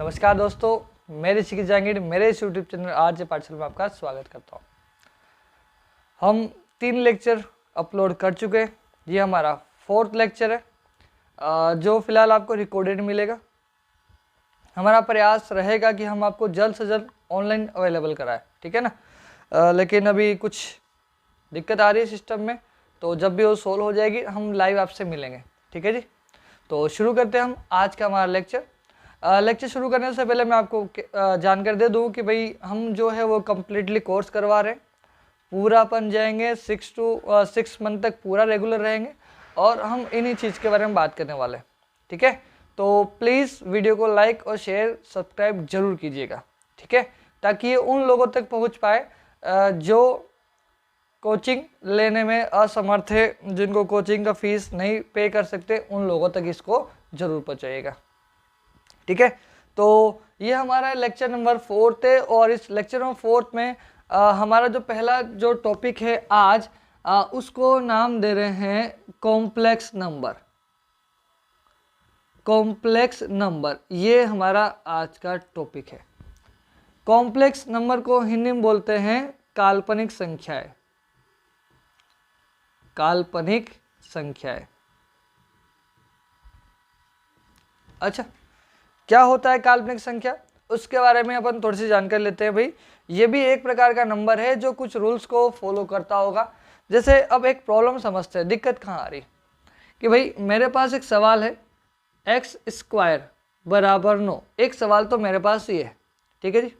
नमस्कार दोस्तों, मैं ऋषिकेश जहांगीर मेरे इस यूट्यूब चैनल आरजे पाठशाला में आपका स्वागत करता हूं। हम 3 लेक्चर अपलोड कर चुके हैं। ये हमारा 4th लेक्चर है जो फिलहाल आपको रिकॉर्डेड मिलेगा। हमारा प्रयास रहेगा कि हम आपको जल्द से जल्द ऑनलाइन अवेलेबल कराएं, ठीक है ना। लेकिन अभी कुछ दिक्कत आ रही है सिस्टम में, तो जब भी वो सोल्व हो जाएगी हम लाइव आपसे मिलेंगे, ठीक है जी। तो शुरू करते हैं हम आज का हमारा लेक्चर। लेक्चर शुरू करने से पहले मैं आपको जानकारी दे दूं कि भाई हम जो है वो कम्प्लीटली कोर्स करवा रहे हैं। पूरा अपन जाएंगे 6 मंथ तक पूरा रेगुलर रहेंगे और हम इन्हीं चीज़ के बारे में बात करने वाले हैं, ठीक है। तो प्लीज़ वीडियो को लाइक और शेयर सब्सक्राइब जरूर कीजिएगा, ठीक है, ताकि ये उन लोगों तक पहुंच पाए जो कोचिंग लेने में असमर्थ है, जिनको कोचिंग का फीस नहीं पे कर सकते, उन लोगों तक इसको जरूर पहुँचाइएगा, ठीक है। तो ये हमारा लेक्चर नंबर 4 है और इस लेक्चर नंबर 4 में हमारा जो पहला जो टॉपिक है आज उसको नाम दे रहे हैं कॉम्प्लेक्स नंबर। कॉम्प्लेक्स नंबर ये हमारा आज का टॉपिक है। कॉम्प्लेक्स नंबर को हिंदी में बोलते हैं काल्पनिक संख्याएं। काल्पनिक संख्याएं। अच्छा, क्या होता है काल्पनिक संख्या, उसके बारे में अपन थोड़ी सी जानकारी लेते हैं। भाई ये भी एक प्रकार का नंबर है जो कुछ रूल्स को फॉलो करता होगा। जैसे अब एक प्रॉब्लम समझते हैं, दिक्कत कहाँ आ रही कि भाई मेरे पास एक सवाल है x² बराबर 9। एक सवाल तो मेरे पास ये है, ठीक है जी।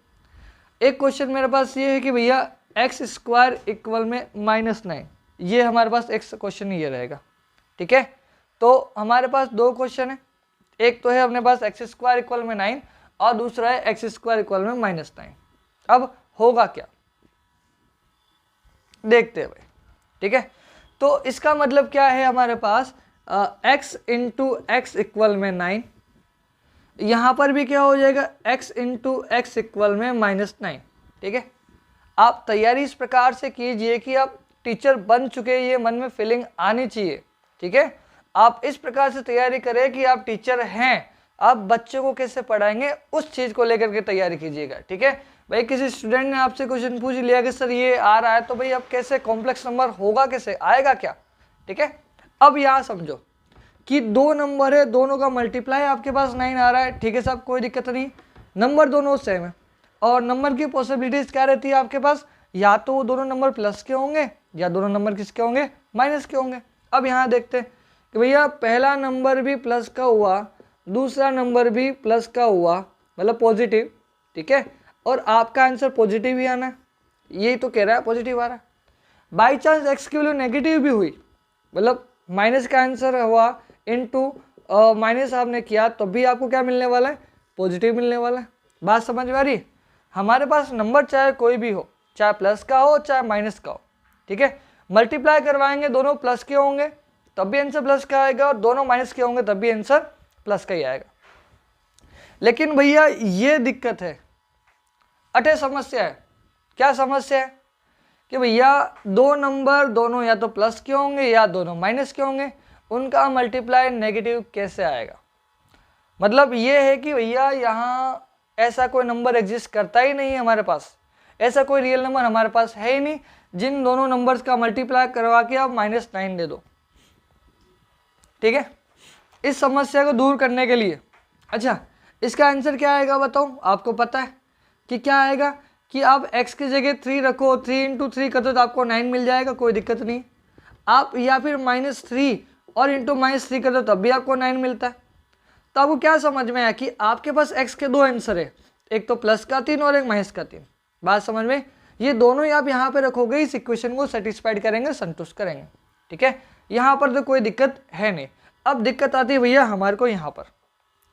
एक क्वेश्चन मेरे पास ये है कि भैया x² इक्वल में -9। ये हमारे पास एक क्वेश्चन ये रहेगा, ठीक है। तो हमारे पास 2 क्वेश्चन है। एक तो है अपने पास x² इक्वल में 9 और दूसरा है x² इक्वल में -9। अब होगा क्या देखते हैं भाई, ठीक है। तो इसका मतलब क्या है, हमारे पास x इंटू एक्स इक्वल में 9, यहाँ पर भी क्या हो जाएगा x इंटू एक्स इक्वल में -9, ठीक है। आप तैयारी इस प्रकार से कीजिए कि आप टीचर बन चुके, ये मन में फीलिंग आनी चाहिए, ठीक है। आप इस प्रकार से तैयारी करें कि आप टीचर हैं, आप बच्चों को कैसे पढ़ाएंगे उस चीज़ को लेकर के तैयारी कीजिएगा, ठीक है भाई। किसी स्टूडेंट ने आपसे क्वेश्चन पूछ लिया कि सर ये आ रहा है, तो भाई अब कैसे कॉम्प्लेक्स नंबर होगा, कैसे आएगा क्या, ठीक है। अब यहाँ समझो कि 2 नंबर है, दोनों का मल्टीप्लाई आपके पास 9 आ रहा है, ठीक है साहब, कोई दिक्कत नहीं। नंबर दोनों सेम है और नंबर की पॉसिबिलिटीज क्या रहती है आपके पास, या तो वो दोनों नंबर प्लस के होंगे या दोनों नंबर किसके होंगे, माइनस के होंगे। अब यहाँ देखते हैं कि भैया पहला नंबर भी प्लस का हुआ, दूसरा नंबर भी प्लस का हुआ, मतलब पॉजिटिव, ठीक है, और आपका आंसर पॉजिटिव ही आना है। यही तो कह रहा है पॉजिटिव आ रहा है। बाई चांस एक्स की वैल्यू नेगेटिव भी हुई, मतलब माइनस का आंसर हुआ इनटू माइनस आपने किया, तो भी आपको क्या मिलने वाला है, पॉजिटिव मिलने वाला है। बात समझ में आ रही है। हमारे पास नंबर चाहे कोई भी हो, चाहे प्लस का हो चाहे माइनस का हो, ठीक है, मल्टीप्लाई करवाएंगे दोनों प्लस के होंगे तब भी आंसर प्लस का आएगा और दोनों माइनस के होंगे तब भी आंसर प्लस का ही आएगा। लेकिन भैया ये दिक्कत है, अटे समस्या है। क्या समस्या है कि भैया 2 नंबर दोनों या तो प्लस के होंगे या दोनों माइनस के होंगे, उनका मल्टीप्लाई नेगेटिव कैसे आएगा। मतलब ये है कि भैया यहाँ ऐसा कोई नंबर एग्जिस्ट करता ही नहीं है हमारे पास, ऐसा कोई रियल नंबर हमारे पास है ही नहीं जिन दोनों नंबर्स का मल्टीप्लाई करवा के आप -9 दे दो, ठीक है। इस समस्या को दूर करने के लिए, अच्छा इसका आंसर क्या आएगा बताओ, आपको पता है कि क्या आएगा कि आप x की जगह 3 रखो, 3 इंटू 3 कर दो तो आपको 9 मिल जाएगा, कोई दिक्कत नहीं। आप या फिर -3 और इंटू -3 कर दो तब भी आपको 9 मिलता है। तो आपको क्या समझ में आया कि आपके पास x के 2 आंसर है, एक तो प्लस का 3 और एक माइनस का 3। बात समझ में, ये दोनों ही आप यहाँ पे रखोगे, इस इक्वेशन को सेटिस्फाइड करेंगे, संतुष्ट करेंगे, ठीक है। यहाँ पर तो कोई दिक्कत है नहीं। अब दिक्कत आती है भैया हमारे को, यहाँ पर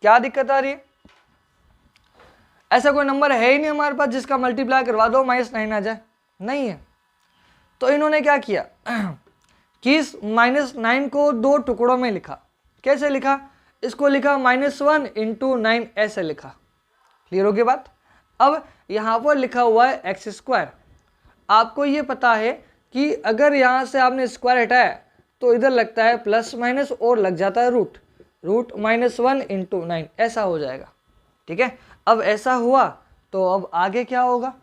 क्या दिक्कत आ रही है, ऐसा कोई नंबर है ही नहीं हमारे पास जिसका मल्टीप्लाई करवा दो -9 आ जाए, नहीं है। तो इन्होंने क्या किया कि इस -9 को 2 टुकड़ों में लिखा। कैसे लिखा, इसको लिखा -1 इंटू 9 ऐसे लिखा। क्लियर होगी बात। अब यहाँ पर लिखा हुआ है x²। आपको ये पता है कि अगर यहाँ से आपने स्क्वायर हटाया तो इधर लगता है प्लस माइनस और लग जाता है रूट -1 इंटू 9 ऐसा हो जाएगा, ठीक है। अब ऐसा हुआ तो अब आगे क्या होगा,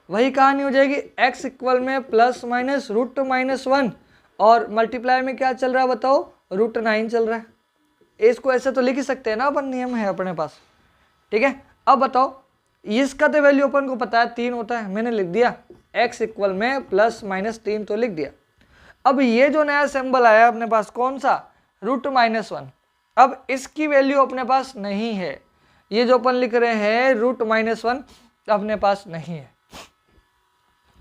वही कहानी हो जाएगी, x इक्वल में प्लस माइनस रूट माइनस 1 और मल्टीप्लाई में क्या चल रहा है बताओ, रूट 9 चल रहा है। इसको ऐसे तो लिख ही सकते हैं ना अपन, नियम है अपने पास, ठीक है। अब बताओ इसका तो वैल्यू अपन को पता है 3 होता है, मैंने लिख दिया x इक्वल में प्लस माइनस 3 तो लिख दिया। अब ये जो नया सिंबल आया अपने पास कौन सा, रूट माइनस 1, अब इसकी वैल्यू अपने पास नहीं है, ये जो अपन लिख रहे हैं रूट माइनस 1 अपने पास नहीं है।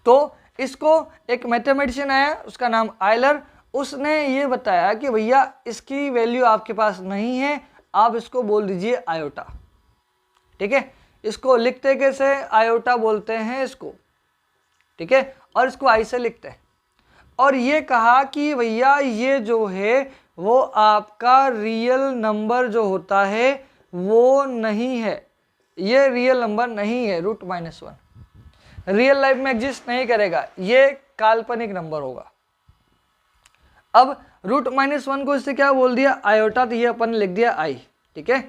तो इसको एक मैथमेटिशियन आया, उसका नाम आयलर, उसने ये बताया कि भैया इसकी वैल्यू आपके पास नहीं है, आप इसको बोल दीजिए आयोटा, ठीक है। इसको लिखते कैसे, आयोटा बोलते हैं इसको, ठीक है, और इसको आई से लिखते हैं। और ये कहा कि भैया ये जो है वो आपका रियल नंबर जो होता है वो नहीं है, ये रियल नंबर नहीं है, रूट माइनस 1 रियल लाइफ में एग्जिस्ट नहीं करेगा, ये काल्पनिक नंबर होगा। अब रूट माइनस 1 को इससे क्या बोल दिया, आयोटा, तो ये अपन लिख दिया आई, ठीक है।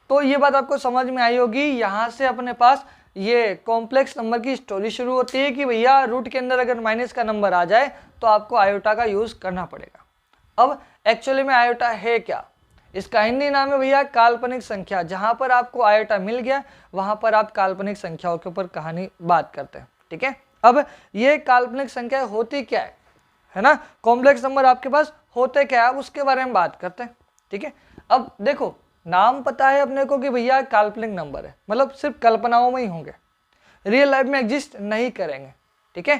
तो ये बात आपको समझ में आई होगी। यहाँ से अपने पास ये कॉम्प्लेक्स नंबर की स्टोरी शुरू होती है कि भैया रूट के अंदर अगर माइनस का नंबर आ जाए तो आपको आयोटा का यूज करना पड़ेगा। अब एक्चुअली में आयोटा है क्या, इसका हिंदी नाम है भैया काल्पनिक संख्या। जहां पर आपको आयोटा मिल गया वहां पर आप काल्पनिक संख्याओं के ऊपर कहानी बात करते हैं, ठीक है। अब ये काल्पनिक संख्या होती क्या है ना, कॉम्प्लेक्स नंबर आपके पास होते क्या है, उसके बारे में बात करते हैं, ठीक है। अब देखो नाम पता है अपने को कि भैया काल्पनिक नंबर है, मतलब सिर्फ कल्पनाओं में ही होंगे, रियल लाइफ में एग्जिस्ट नहीं करेंगे, ठीक है।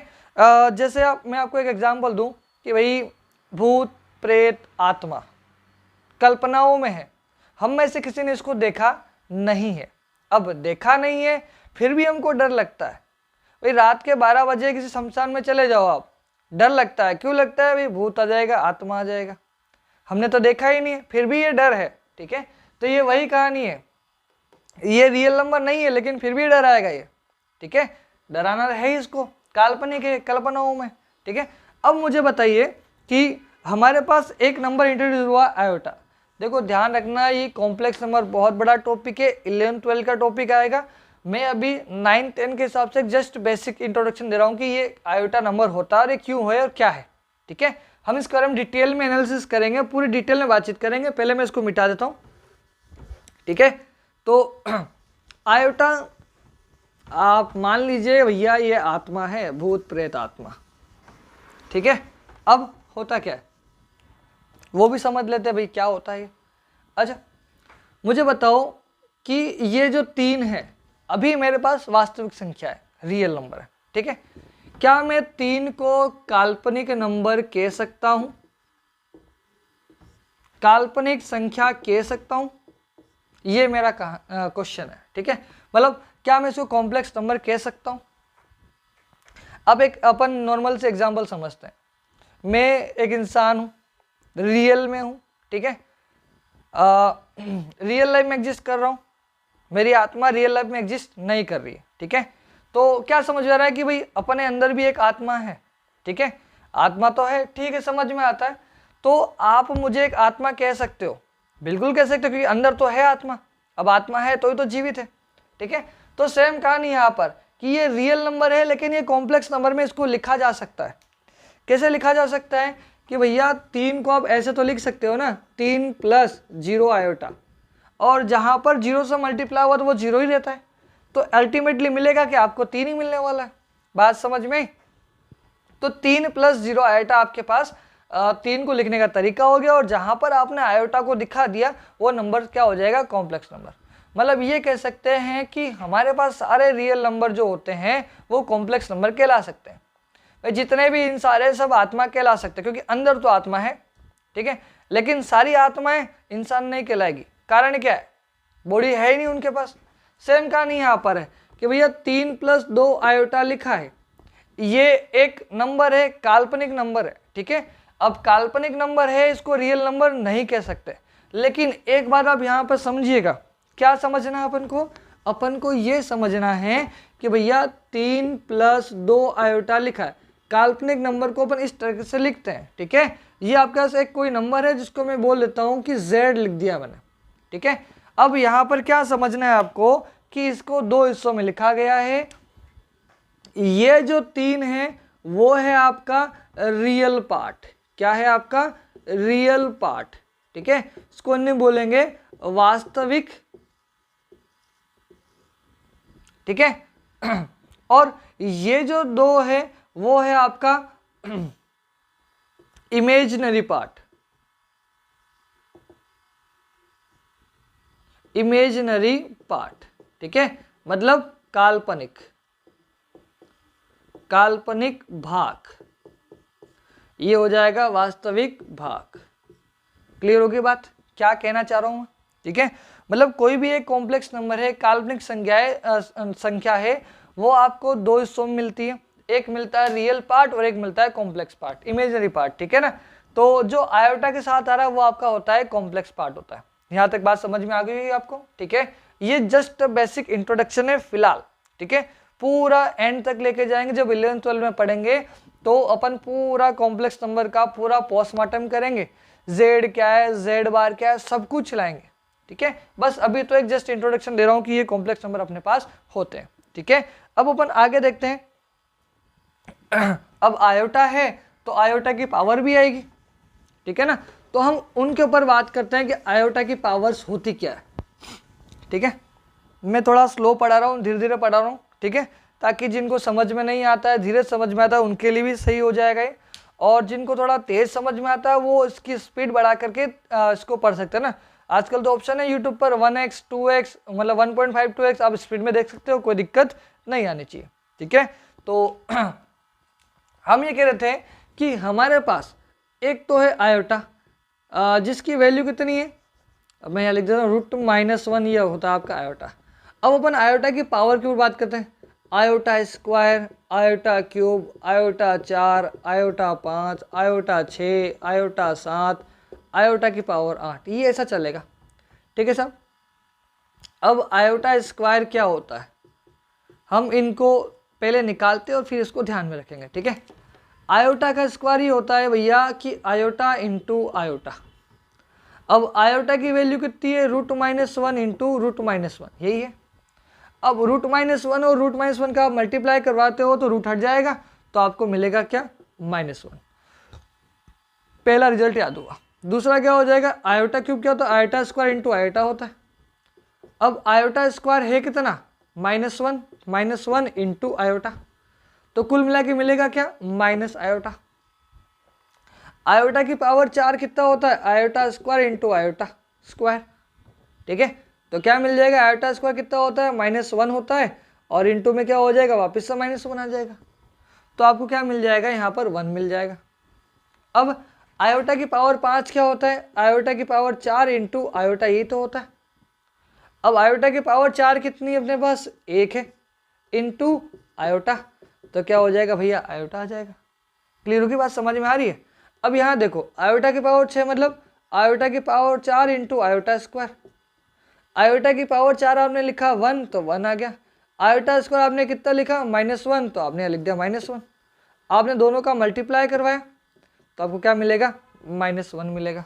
जैसे मैं आपको एक एग्जांपल दूं कि भाई भूत प्रेत आत्मा कल्पनाओं में है, हम में से किसी ने इसको देखा नहीं है। अब देखा नहीं है फिर भी हमको डर लगता है, भाई रात के 12 बजे किसी शमशान में चले जाओ आप, डर लगता है, क्यों लगता है, भाई भूत आ जाएगा, आत्मा आ जाएगा, हमने तो देखा ही नहीं है फिर भी ये डर है, ठीक है। तो ये वही कहानी है, ये रियल नंबर नहीं है लेकिन फिर भी डर आएगा ये, ठीक है, डराना है इसको, काल्पनिक है, कल्पनाओं में, ठीक है। अब मुझे बताइए कि हमारे पास एक नंबर इंट्रोड्यूस हुआ आयोटा। देखो ध्यान रखना ये कॉम्प्लेक्स नंबर बहुत बड़ा टॉपिक है, 11-12 का टॉपिक आएगा। मैं अभी 9-10 के हिसाब से जस्ट बेसिक इंट्रोडक्शन दे रहा हूँ कि ये आयोटा नंबर होता है और ये क्यों है और क्या है, ठीक है। हम इसके बारे में डिटेल में एनालिसिस करेंगे, पूरी डिटेल में बातचीत करेंगे। पहले मैं इसको मिटा देता हूँ, ठीक है। तो आयोटा आप मान लीजिए भैया ये आत्मा है, भूत प्रेत आत्मा, ठीक है। अब होता क्या है वो भी समझ लेते हैं भाई क्या होता है ये। अच्छा मुझे बताओ कि ये जो 3 है अभी मेरे पास वास्तविक संख्या है, रियल नंबर है, ठीक है। क्या मैं 3 को काल्पनिक नंबर कह सकता हूं, काल्पनिक संख्या कह सकता हूं, ये मेरा क्वेश्चन है, ठीक है। मतलब क्या मैं इसको कॉम्प्लेक्स नंबर कह सकता हूं। अब एक अपन नॉर्मल से एग्जांपल समझते हैं, मैं एक इंसान हूं, रियल में हूं, ठीक है, रियल लाइफ में एग्जिस्ट कर रहा हूं, मेरी आत्मा रियल लाइफ में एग्जिस्ट नहीं कर रही है, ठीक है। तो क्या समझ आ रहा है कि भाई अपने अंदर भी एक आत्मा है, ठीक है, आत्मा तो है, ठीक है, समझ में आता है। तो आप मुझे एक आत्मा कह सकते हो, बिल्कुल कह सकते हो, क्योंकि अंदर तो है आत्मा, अब आत्मा है तो ही तो जीवित है, ठीक है। तो सेम कहानी यहाँ पर कि ये रियल नंबर है लेकिन ये कॉम्प्लेक्स नंबर में इसको लिखा जा सकता है। कैसे लिखा जा सकता है कि भैया 3 को आप ऐसे तो लिख सकते हो ना, 3 + 0 आयोटा, और जहाँ पर 0 से मल्टीप्लाई हुआ तो वो 0 ही रहता है, तो अल्टीमेटली मिलेगा कि आपको 3 ही मिलने वाला है। बात समझ में? तो 3 + 0 आयोटा आपके पास 3 को लिखने का तरीका हो गया, और जहाँ पर आपने आयोटा को दिखा दिया वो नंबर क्या हो जाएगा, कॉम्प्लेक्स नंबर। मतलब ये कह सकते हैं कि हमारे पास सारे रियल नंबर जो होते हैं वो कॉम्प्लेक्स नंबर कहला सकते हैं। जितने भी इन सारे सब आत्मा कहला सकते हैं, क्योंकि अंदर तो आत्मा है, ठीक है, लेकिन सारी आत्माएं इंसान नहीं कहलाएगी। कारण क्या है, बॉडी है ही नहीं उनके पास। सेम कहानी यहाँ पर है कि भैया 3 + 2 आयोटा लिखा है, ये एक नंबर है, काल्पनिक नंबर है, ठीक है। अब काल्पनिक नंबर है, इसको रियल नंबर नहीं कह सकते, लेकिन एक बात आप यहाँ पर समझिएगा, क्या समझना है अपन को ये समझना है कि भैया 3 + 2 आयोटा लिखा है, काल्पनिक नंबर को अपन इस तरह से लिखते हैं, ठीक है। ये आपके पास एक कोई नंबर है जिसको मैं बोल देता हूँ कि Z लिख दिया मैंने, ठीक है। अब यहाँ पर क्या समझना है आपको कि इसको दो हिस्सों में लिखा गया है। ये जो 3 है वो है आपका रियल पार्ट। क्या है आपका? Real part. ठीक है, इसको नहीं बोलेंगे वास्तविक। ठीक है, और ये जो 2 है वो है आपका इमेजिनरी पार्ट। इमेजिनरी पार्ट, ठीक है, मतलब काल्पनिक, काल्पनिक भाग। ये हो जाएगा वास्तविक भाग। क्लियर होगी बात, क्या कहना चाह रहा हूं मैं? ठीक है, मतलब कोई भी एक कॉम्प्लेक्स नंबर है, काल्पनिक संख्या है, वो आपको दो हिस्सों में मिलती है। एक मिलता है रियल पार्ट और एक मिलता है कॉम्प्लेक्स पार्ट, इमेजिनरी पार्ट। ठीक है ना, तो जो आयोटा के साथ आ रहा है वो आपका होता है कॉम्प्लेक्स पार्ट होता है। यहां तक बात समझ में आ गई है आपको? ठीक है, ये जस्ट बेसिक इंट्रोडक्शन है फिलहाल। ठीक है, पूरा एंड तक लेके जाएंगे, जब 11th-12 में पढ़ेंगे तो अपन पूरा कॉम्प्लेक्स नंबर का पूरा पोस्टमार्टम करेंगे। जेड क्या है, जेड बार क्या है, सब कुछ लाएंगे। ठीक है, बस अभी तो एक जस्ट इंट्रोडक्शन दे रहा हूं कि ये कॉम्प्लेक्स नंबर अपने पास होते हैं। ठीक है, अब अपन आगे देखते हैं। अब आयोटा है तो आयोटा की पावर भी आएगी। ठीक है ना, तो हम उनके ऊपर बात करते हैं कि आयोटा की पावर्स होती क्या है। ठीक है, मैं थोड़ा स्लो पढ़ा रहा हूँ, धीरे धीरे पढ़ा रहा हूँ। ठीक है, ताकि जिनको समझ में नहीं आता है, धीरे समझ में आता है, उनके लिए भी सही हो जाएगा ये। और जिनको थोड़ा तेज समझ में आता है वो इसकी स्पीड बढ़ा करके इसको पढ़ सकते हैं ना। आजकल तो ऑप्शन है यूट्यूब पर 1x 2x मतलब 1.5 2x आप स्पीड में देख सकते हो, कोई दिक्कत नहीं आनी चाहिए। ठीक है, तो हम ये कह रहे थे कि हमारे पास एक तो है आयोटा, जिसकी वैल्यू कितनी है, अब मैं यहाँ लिख देता हूँ √-1, ये होता है आपका आयोटा। अब अपन आयोटा की पावर की ऊपर बात करते हैं। Iota square, iota cube, iota 4, iota 5, iota 6, iota 7, iota की पावर 8, ये ऐसा चलेगा। ठीक है साहब, अब आयोटा स्क्वायर क्या होता है हम इनको पहले निकालते हैं और फिर इसको ध्यान में रखेंगे। ठीक है, आयोटा का स्क्वायर ये होता है भैया कि आयोटा इंटू आयोटा। अब आयोटा की वैल्यू कितनी है, √-1 इंटू √-1, यही है। अब √-1 और √-1 का आप मल्टीप्लाई करवाते हो तो रूट हट जाएगा, तो आपको मिलेगा क्या, -1। पहला रिजल्ट याद हुआ। दूसरा क्या हो जाएगा, आयोटा क्यूब क्या होता है, आयोटा स्क्वायर इंटू आयोटा होता है। अब आयोटा स्क्वायर है कितना, -1 इंटू आयोटा, तो कुल मिला के मिलेगा क्या, माइनस आयोटा। आयोटा की पावर 4 कितना होता है, iota square into iota square. ठीक है, तो क्या मिल जाएगा, आयोटा स्क्वायर कितना होता है, -1 होता है, और इंटू में क्या हो जाएगा, वापस से -1 आ जाएगा, तो आपको क्या मिल जाएगा, यहाँ पर 1 मिल जाएगा। अब आयोटा की पावर 5 क्या होता है, आयोटा की पावर 4 इंटू आयोटा, यही तो होता है। अब आयोटा की पावर 4 कितनी है अपने पास, 1 है, इंटू आयोटा, तो क्या हो जाएगा भैया, आयोटा आ जाएगा। क्लियर होगी बात, समझ में आ रही है? अब यहाँ देखो, आयोटा की पावर 6 मतलब आयोटा की power 4 into iota square. Iota की पावर 4 आपने लिखा 1 तो 1 आ गया, आयोटा स्क्वायर आपने कितना लिखा, -1 तो आपने लिख दिया -1। आपने दोनों का मल्टीप्लाई करवाया तो आपको क्या मिलेगा, -1 मिलेगा।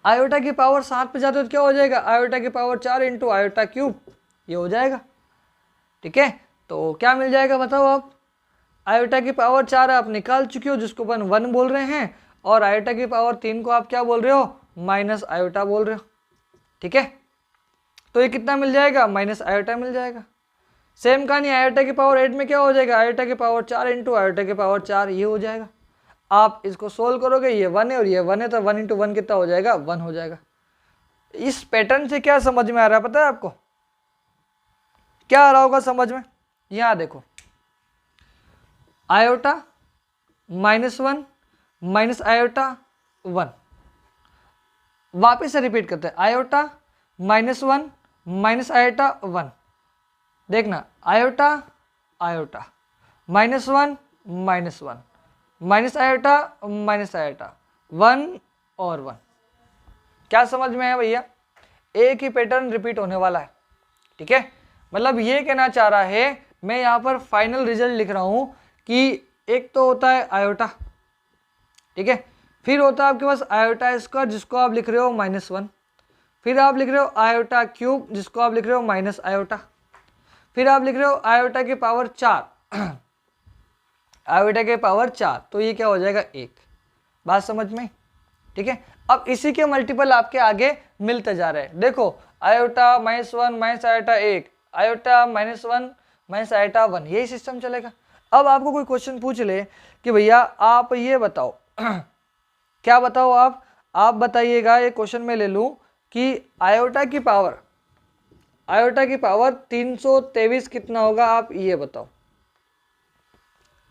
आयोटा की पावर 7 पे जाते हो तो क्या हो जाएगा, आयोटा की पावर 4 इंटू आयोटा क्यूब, ये हो जाएगा। ठीक है, तो क्या मिल जाएगा बताओ आप, आयोटा की पावर 4 आप निकाल चुके हो जिसको अपन 1 बोल रहे हैं, और आयोटा की पावर 3 को आप क्या बोल रहे हो, माइनस आयोटा बोल रहे हो। ठीक है, तो ये कितना मिल जाएगा, माइनस आयोटा मिल जाएगा। सेम कहानी आयोटा की पावर 8 में क्या हो जाएगा, आयोटा की पावर 4 इंटू आयोटा की पावर 4, ये हो जाएगा। आप इसको सोल्व करोगे, ये 1 है और ये 1 है, तो 1 इंटू 1 कितना हो जाएगा, 1 हो जाएगा। इस पैटर्न से क्या समझ में आ रहा है पता है आपको, क्या आ रहा होगा समझ में, यहाँ देखो, आयोटा -1 माइनस आयोटा 1, वापिस से रिपीट करते हैं, आयोटा -1 माइनस आयोटा 1, देखना आयोटा आयोटा -1 -1 माइनस आयोटा 1 और 1। क्या समझ में है भैया, एक ही पैटर्न रिपीट होने वाला है। ठीक है, मतलब ये कहना चाह रहा है, मैं यहाँ पर फाइनल रिजल्ट लिख रहा हूँ कि एक तो होता है आयोटा, ठीक है, फिर होता है आपके पास आयोटा स्क्वायर जिसको आप लिख रहे हो -1, फिर आप लिख रहे हो आयोटा क्यूब, जिसको आप लिख रहे हो माइनस आयोटा, फिर आप लिख रहे हो आयोटा के पावर 4 आयोटा के पावर 4, तो ये क्या हो जाएगा 1। बात समझ में, ठीक है। अब इसी के मल्टीपल आपके आगे मिलते जा रहे हैं। देखो iota -1 minus iota 1, iota -1 minus iota 1, यही सिस्टम चलेगा। अब आपको कोई क्वेश्चन पूछ ले कि भैया आप ये बताओ क्या बताओ आप बताइएगा, ये क्वेश्चन में ले लूँ कि आयोटा की पावर 323 कितना होगा, आप ये बताओ,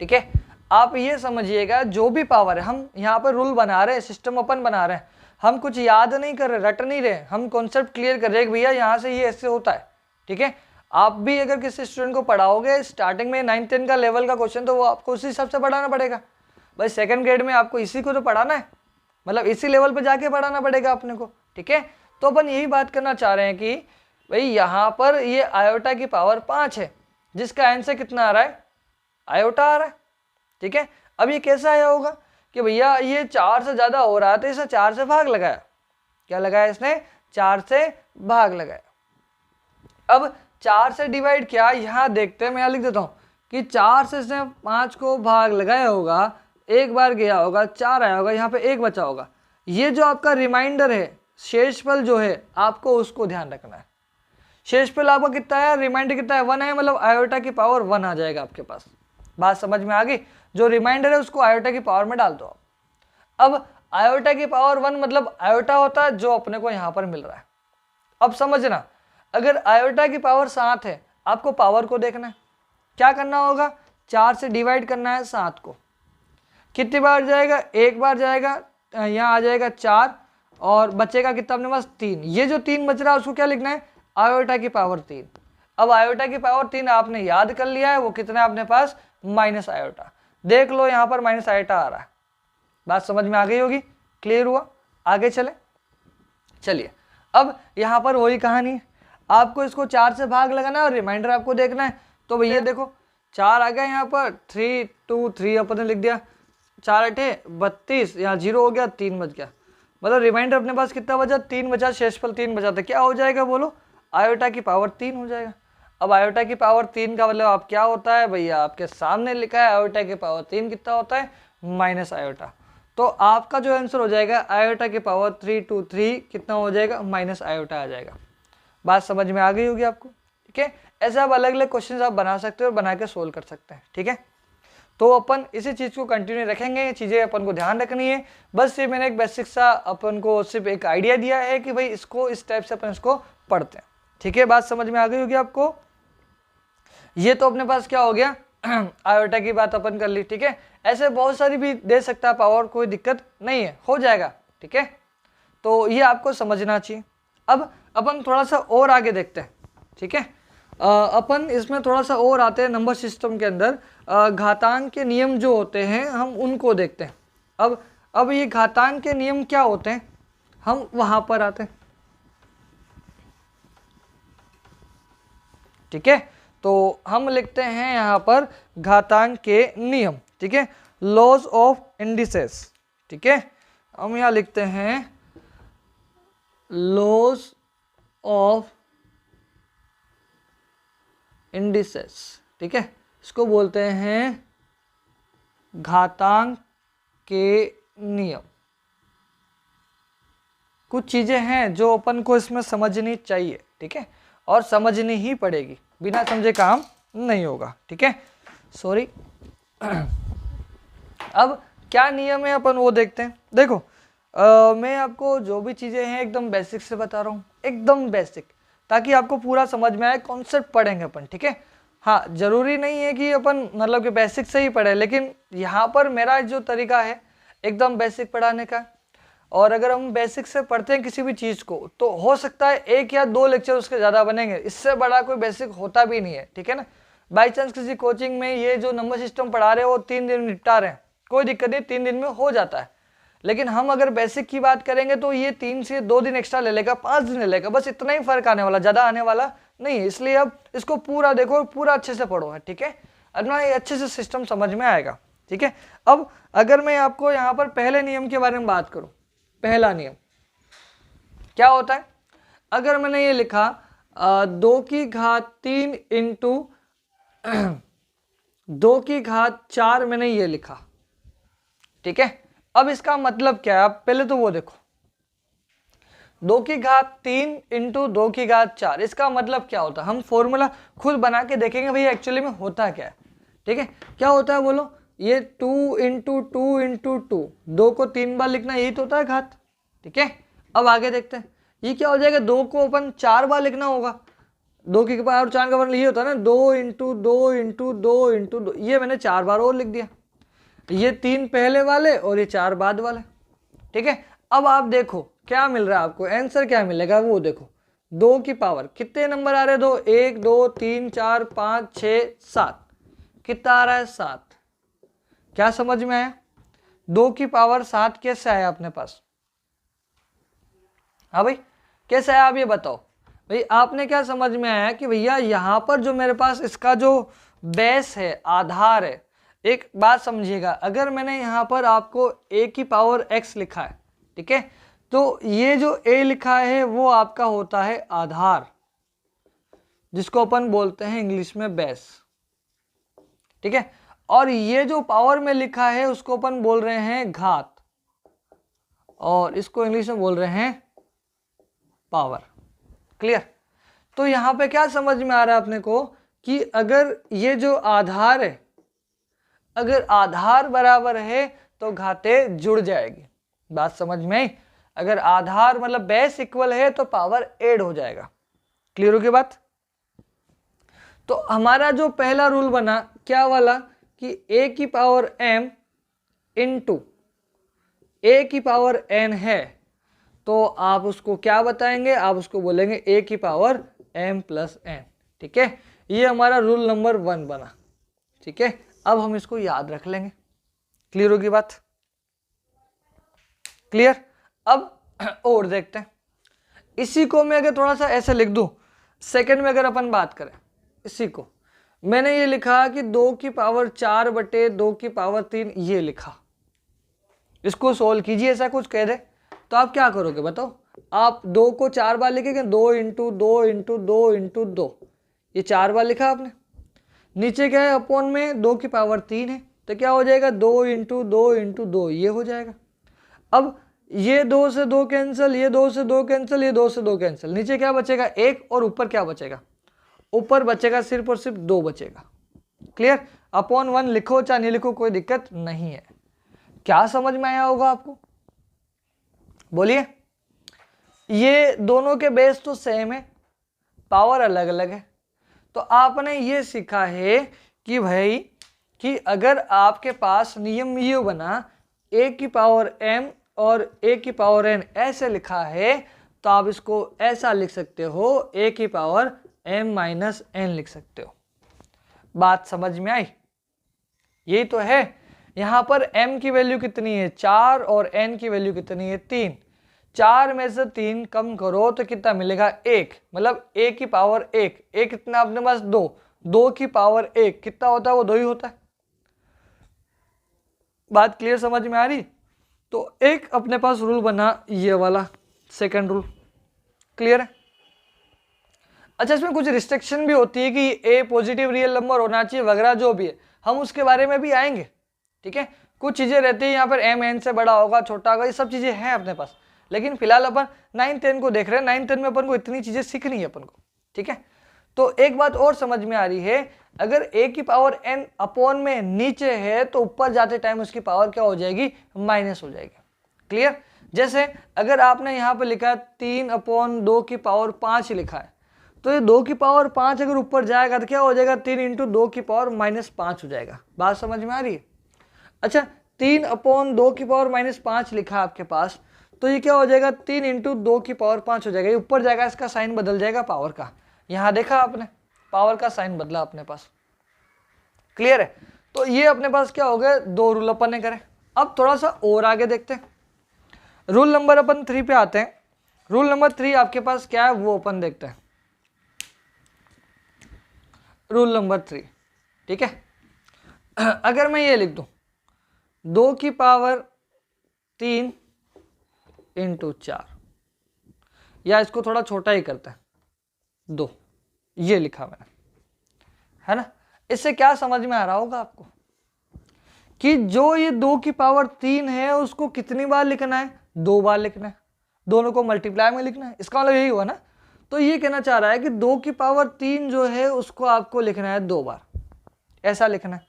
ठीक है। आप ये समझिएगा जो भी पावर है, हम यहाँ पर रूल बना रहे हैं, सिस्टम अपन बना रहे हैं, हम कुछ याद नहीं कर रहे, रट नहीं रहे, हम कॉन्सेप्ट क्लियर कर रहे हैं कि भैया यहाँ से ये ऐसे होता है, ठीक है। आप भी अगर किसी स्टूडेंट को पढ़ाओगे स्टार्टिंग में 9-10 का लेवल का क्वेश्चन, तो वो आपको उसी हिसाब से पढ़ाना पड़ेगा। भाई सेकंड ग्रेड में आपको इसी को तो पढ़ाना है, मतलब इसी लेवल पे जाके पढ़ाना पड़ेगा अपने को, ठीक है। तो अपन यही बात करना चाह रहे हैं कि भाई यहाँ पर ये आयोटा की पावर 5 है, जिसका आंसर कितना आ रहा है, आयोटा आ रहा है, ठीक है। अब ये कैसा आया होगा कि भैया ये 4 से ज़्यादा हो रहा है, तो इसे 4 से भाग लगाया, क्या लगाया इसने, 4 से भाग लगाया। अब 4 से डिवाइड किया, यहाँ देखते हैं, मैं यहाँ लिख देता हूँ कि 4 से इसने 5 को भाग लगाया होगा, एक बार गया होगा, 4 आया होगा, यहाँ पे 1 बचा होगा। ये जो आपका रिमाइंडर है, शेषफल जो है, आपको उसको ध्यान रखना है। शेषफल आपका कितना है, रिमाइंडर कितना है, 1 है, मतलब आयोटा की पावर 1 आ जाएगा आपके पास। बात समझ में आ गई। जो रिमाइंडर है उसको आयोटा की पावर में डाल दो आप। अब आयोटा की पावर 1 मतलब आयोटा होता है जो अपने को यहाँ पर मिल रहा है। अब समझना, अगर आयोटा की पावर 7 है, आपको पावर को देखना है, क्या करना होगा, 4 से डिवाइड करना है 7 को, कितनी बार जाएगा, 1 बार जाएगा, यहाँ आ जाएगा 4, और बचेगा कितना अपने पास 3। ये जो 3 बच रहा है उसको क्या लिखना है, आयोटा की पावर 3। अब आयोटा की पावर 3 आपने याद कर लिया है, वो कितना है अपने पास, माइनस आयोटा। देख लो यहाँ पर माइनस आयोटा आ रहा है। बात समझ में आ गई होगी, क्लियर हुआ, आगे चले। चलिए अब यहाँ पर वही कहानी है, आपको इसको 4 से भाग लगाना है और रिमाइंडर आपको देखना है। तो भैया देखो 4 आ गया यहाँ पर, 3 2 3 अपन ने लिख दिया, 4 8 32, यहाँ 0 हो गया, 3 बच गया, मतलब रिमाइंडर अपने पास कितना बचा, 3 बचा, शेषफल 3 बचा, था क्या हो जाएगा बोलो, आयोटा की पावर 3 हो जाएगा। अब आयोटा की पावर 3 का मतलब आप क्या होता है भैया, आपके सामने लिखा है आयोटा की पावर 3 कितना होता है, माइनस आयोटा। तो आपका जो आंसर हो जाएगा आयोटा की पावर 323 कितना हो जाएगा, माइनस आयोटा आ जाएगा। बात समझ में आ गई होगी आपको, ठीक है। ऐसे आप अलग अलग क्वेश्चन आप बना सकते हो और बना के सोल्व कर सकते हैं, ठीक है। तो अपन इसी चीज़ को कंटिन्यू रखेंगे, ये चीज़ें अपन को ध्यान रखनी है। बस ये मैंने एक बेसिक सा अपन को सिर्फ एक आइडिया दिया है कि भाई इसको इस टाइप से अपन इसको पढ़ते हैं, ठीक है। बात समझ में आ गई होगी आपको। ये तो अपने पास क्या हो गया आयोटा की बात अपन कर ली, ठीक है। ऐसे बहुत सारी भी दे सकता है पावर, कोई दिक्कत नहीं है, हो जाएगा, ठीक है। तो ये आपको समझना चाहिए। अब अपन थोड़ा सा और आगे देखते हैं, ठीक है। अपन इसमें थोड़ा सा और आते हैं नंबर सिस्टम के अंदर, घातांक के नियम जो होते हैं हम उनको देखते हैं। अब ये घातांक के नियम क्या होते हैं, हम वहां पर आते हैं, ठीक है। तो हम लिखते हैं यहाँ पर घातांक के नियम, ठीक है, लॉज ऑफ इंडिसेस, ठीक है। हम यहाँ लिखते हैं लॉज ऑफ इंडिसेस, ठीक है। इसको बोलते हैं घातांक के नियम। कुछ चीजें हैं जो अपन को इसमें समझनी चाहिए, ठीक है, और समझनी ही पड़ेगी, बिना समझे काम नहीं होगा, ठीक है। सॉरी अब क्या नियम है अपन वो देखते हैं। देखो मैं आपको जो भी चीज़ें हैं एकदम बेसिक से बता रहा हूँ, एकदम बेसिक, ताकि आपको पूरा समझ में आए, कॉन्सेप्ट पढ़ेंगे अपन, ठीक है। हाँ जरूरी नहीं है कि अपन मतलब कि बेसिक से ही पढ़े, लेकिन यहाँ पर मेरा जो तरीका है एकदम बेसिक पढ़ाने का, और अगर हम बेसिक से पढ़ते हैं किसी भी चीज़ को तो हो सकता है 1 या 2 लेक्चर उसके ज़्यादा बनेंगे, इससे बड़ा कोई बेसिक होता भी नहीं है, ठीक है ना। बाई चांस किसी कोचिंग में ये जो नंबर सिस्टम पढ़ा रहे हैं वो 3 दिन में निपटा रहे हैं, कोई दिक्कत नहीं, 3 दिन में हो जाता है। लेकिन हम अगर बेसिक की बात करेंगे तो ये 3 से 2 दिन एक्स्ट्रा ले लेगा, 5 दिन ले लेगा, बस इतना ही फर्क आने वाला, ज़्यादा आने वाला नहीं है। इसलिए अब इसको पूरा देखो, पूरा अच्छे से पढ़ो है, ठीक है, अपना ये अच्छे से सिस्टम समझ में आएगा, ठीक है। अब अगर मैं आपको यहाँ पर पहले नियम के बारे में बात करूँ, पहला नियम क्या होता है, अगर मैंने ये लिखा 2 की घात 3 इंटू 2 की घात 4 मैंने ये लिखा, ठीक है। अब इसका मतलब क्या है, आप पहले तो वो देखो, 2 की घात 3 इंटू 2 की घात 4, इसका मतलब क्या होता है, हम फॉर्मूला खुद बना के देखेंगे भैया एक्चुअली में होता क्या है, ठीक है। क्या होता है बोलो, ये 2 इंटू 2 इंटू 2, 2 को 3 बार लिखना, यही तो होता है घात, ठीक है। अब आगे देखते हैं, ये क्या हो जाएगा, 2 को अपन 4 बार लिखना होगा, 2 की पावर 4 का मतलब ये होता है ना, 2 इंटू 2 इंटू 2 इंटू 2, ये मैंने 4 बार और लिख दिया, ये 3 पहले वाले और ये 4 बाद वाले, ठीक है। अब आप देखो क्या मिल रहा है आपको, आंसर क्या मिलेगा वो देखो, 2 की पावर कितने नंबर आ रहे हैं, 2 1 2 3 4 5 6 7, कितना आ रहा है 7। क्या समझ में आया, 2 की पावर 7 कैसे आया अपने पास, हाँ भाई कैसे आया, आप ये बताओ भाई, आपने क्या समझ में आया कि भैया यहाँ पर जो मेरे पास इसका जो बेस है, आधार है, एक बात समझिएगा, अगर मैंने यहाँ पर आपको a की पावर x लिखा है, ठीक है, तो ये जो a लिखा है वो आपका होता है आधार, जिसको अपन बोलते हैं इंग्लिश में बेस, ठीक है। और ये जो पावर में लिखा है उसको अपन बोल रहे हैं घात, और इसको इंग्लिश में बोल रहे हैं पावर, क्लियर। तो यहाँ पे क्या समझ में आ रहा है अपने को कि अगर ये जो आधार है, अगर आधार बराबर है तो घातें जुड़ जाएगी, बात समझ में आई। अगर आधार मतलब बेस इक्वल है तो पावर ऐड हो जाएगा, क्लियर हो गई बात। तो हमारा जो पहला रूल बना क्या वाला कि a की पावर m इंटू a की पावर n है, तो आप उसको क्या बताएंगे, आप उसको बोलेंगे a की पावर m प्लस n, ठीक है। ये हमारा रूल नंबर 1 बना, ठीक है। अब हम इसको याद रख लेंगे, क्लियर होगी बात, क्लियर। अब और देखते हैं, इसी को मैं अगर थोड़ा सा ऐसे लिख दूं, सेकंड में अगर अपन बात करें, इसी को मैंने ये लिखा कि 2 की पावर 4 बटे 2 की पावर 3, ये लिखा, इसको सोल्व कीजिए, ऐसा कुछ कह दे तो आप क्या करोगे बताओ, आप 2 को 4 बार लिखेंगे, 2 इंटू 2 इंटू 2 इंटू 2, ये 4 बार लिखा आपने, नीचे क्या है अपॉन में 2 की पावर 3 है, तो क्या हो जाएगा 2 इंटू 2 इंटू 2, ये हो जाएगा। अब ये 2 से 2 कैंसिल, ये 2 से 2 कैंसिल, ये 2 से 2 कैंसिल, नीचे क्या बचेगा 1, और ऊपर क्या बचेगा, ऊपर बचेगा सिर्फ और सिर्फ 2 बचेगा, क्लियर। अपॉन 1 लिखो चाहे नहीं लिखो कोई दिक्कत नहीं है। क्या समझ में आया होगा आपको, बोलिए। ये दोनों के बेस तो सेम है, पावर अलग अलग है, तो आपने ये सीखा है कि भाई कि अगर आपके पास नियम ये बना a की पावर m और a की पावर n ऐसे लिखा है, तो आप इसको ऐसा लिख सकते हो, a की पावर m माइनस n लिख सकते हो। बात समझ में आई, यही तो है। यहां पर m की वैल्यू कितनी है 4 और n की वैल्यू कितनी है 3, 4 में से 3 कम करो तो कितना मिलेगा 1, मतलब a की पावर 1, a कितना अपने पास 2, 2 की पावर 1 कितना होता है वो 2 ही होता है। बात क्लियर समझ में आ रही। तो एक अपने पास रूल बना ये वाला सेकंड रूल, क्लियर है। अच्छा इसमें कुछ रिस्ट्रिक्शन भी होती है कि a पॉजिटिव रियल नंबर होना चाहिए वगैरह, जो भी है हम उसके बारे में भी आएंगे, ठीक है। कुछ चीजें रहती है यहाँ पर m n से बड़ा होगा छोटा होगा, ये सब चीजें हैं अपने पास, लेकिन फिलहाल अपन 9 10 को देख रहे हैं, 9 10 में अपन को इतनी चीजें सीखनी है अपन को, ठीक है। तो एक बात और समझ में आ रही है, अगर a की पावर n अपॉन में नीचे है तो ऊपर जाते टाइम उसकी पावर क्या हो जाएगी, माइनस हो जाएगी, क्लियर। जैसे अगर आपने यहाँ पे लिखा 3 अपॉन 2 की पावर 5 लिखा है, तो ये 2 की पावर 5 अगर ऊपर जाएगा तो क्या हो जाएगा 3 इंटू 2 की पावर माइनस 5 हो जाएगा। बात समझ में आ रही है। अच्छा 3 अपॉन 2 की पावर माइनस 5 लिखा आपके पास, तो ये क्या हो जाएगा 3 इंटू 2 की पावर 5 हो जाएगा, ये ऊपर जाएगा, इसका साइन बदल जाएगा पावर का, यहाँ देखा आपने पावर का साइन बदला अपने पास, क्लियर है। तो ये अपने पास क्या हो गया, 2 रूल अपन ने करे। अब थोड़ा सा और आगे देखते हैं, रूल नंबर अपन 3 पे आते हैं। रूल नंबर 3 आपके पास क्या है वो अपन देखते हैं। रूल नंबर 3, ठीक है। अगर मैं ये लिख दूं 2 की पावर 3 इंटू 4, या इसको थोड़ा छोटा ही करते हैं, 2, ये लिखा मैंने, है ना। इससे क्या समझ में आ रहा होगा आपको कि जो ये 2 की पावर 3 है उसको कितनी बार लिखना है, 2 बार लिखना है, दोनों को मल्टीप्लाई में लिखना है, इसका मतलब यही हुआ ना। तो ये कहना चाह रहा है कि 2 की पावर 3 जो है उसको आपको लिखना है 2 बार, ऐसा लिखना है,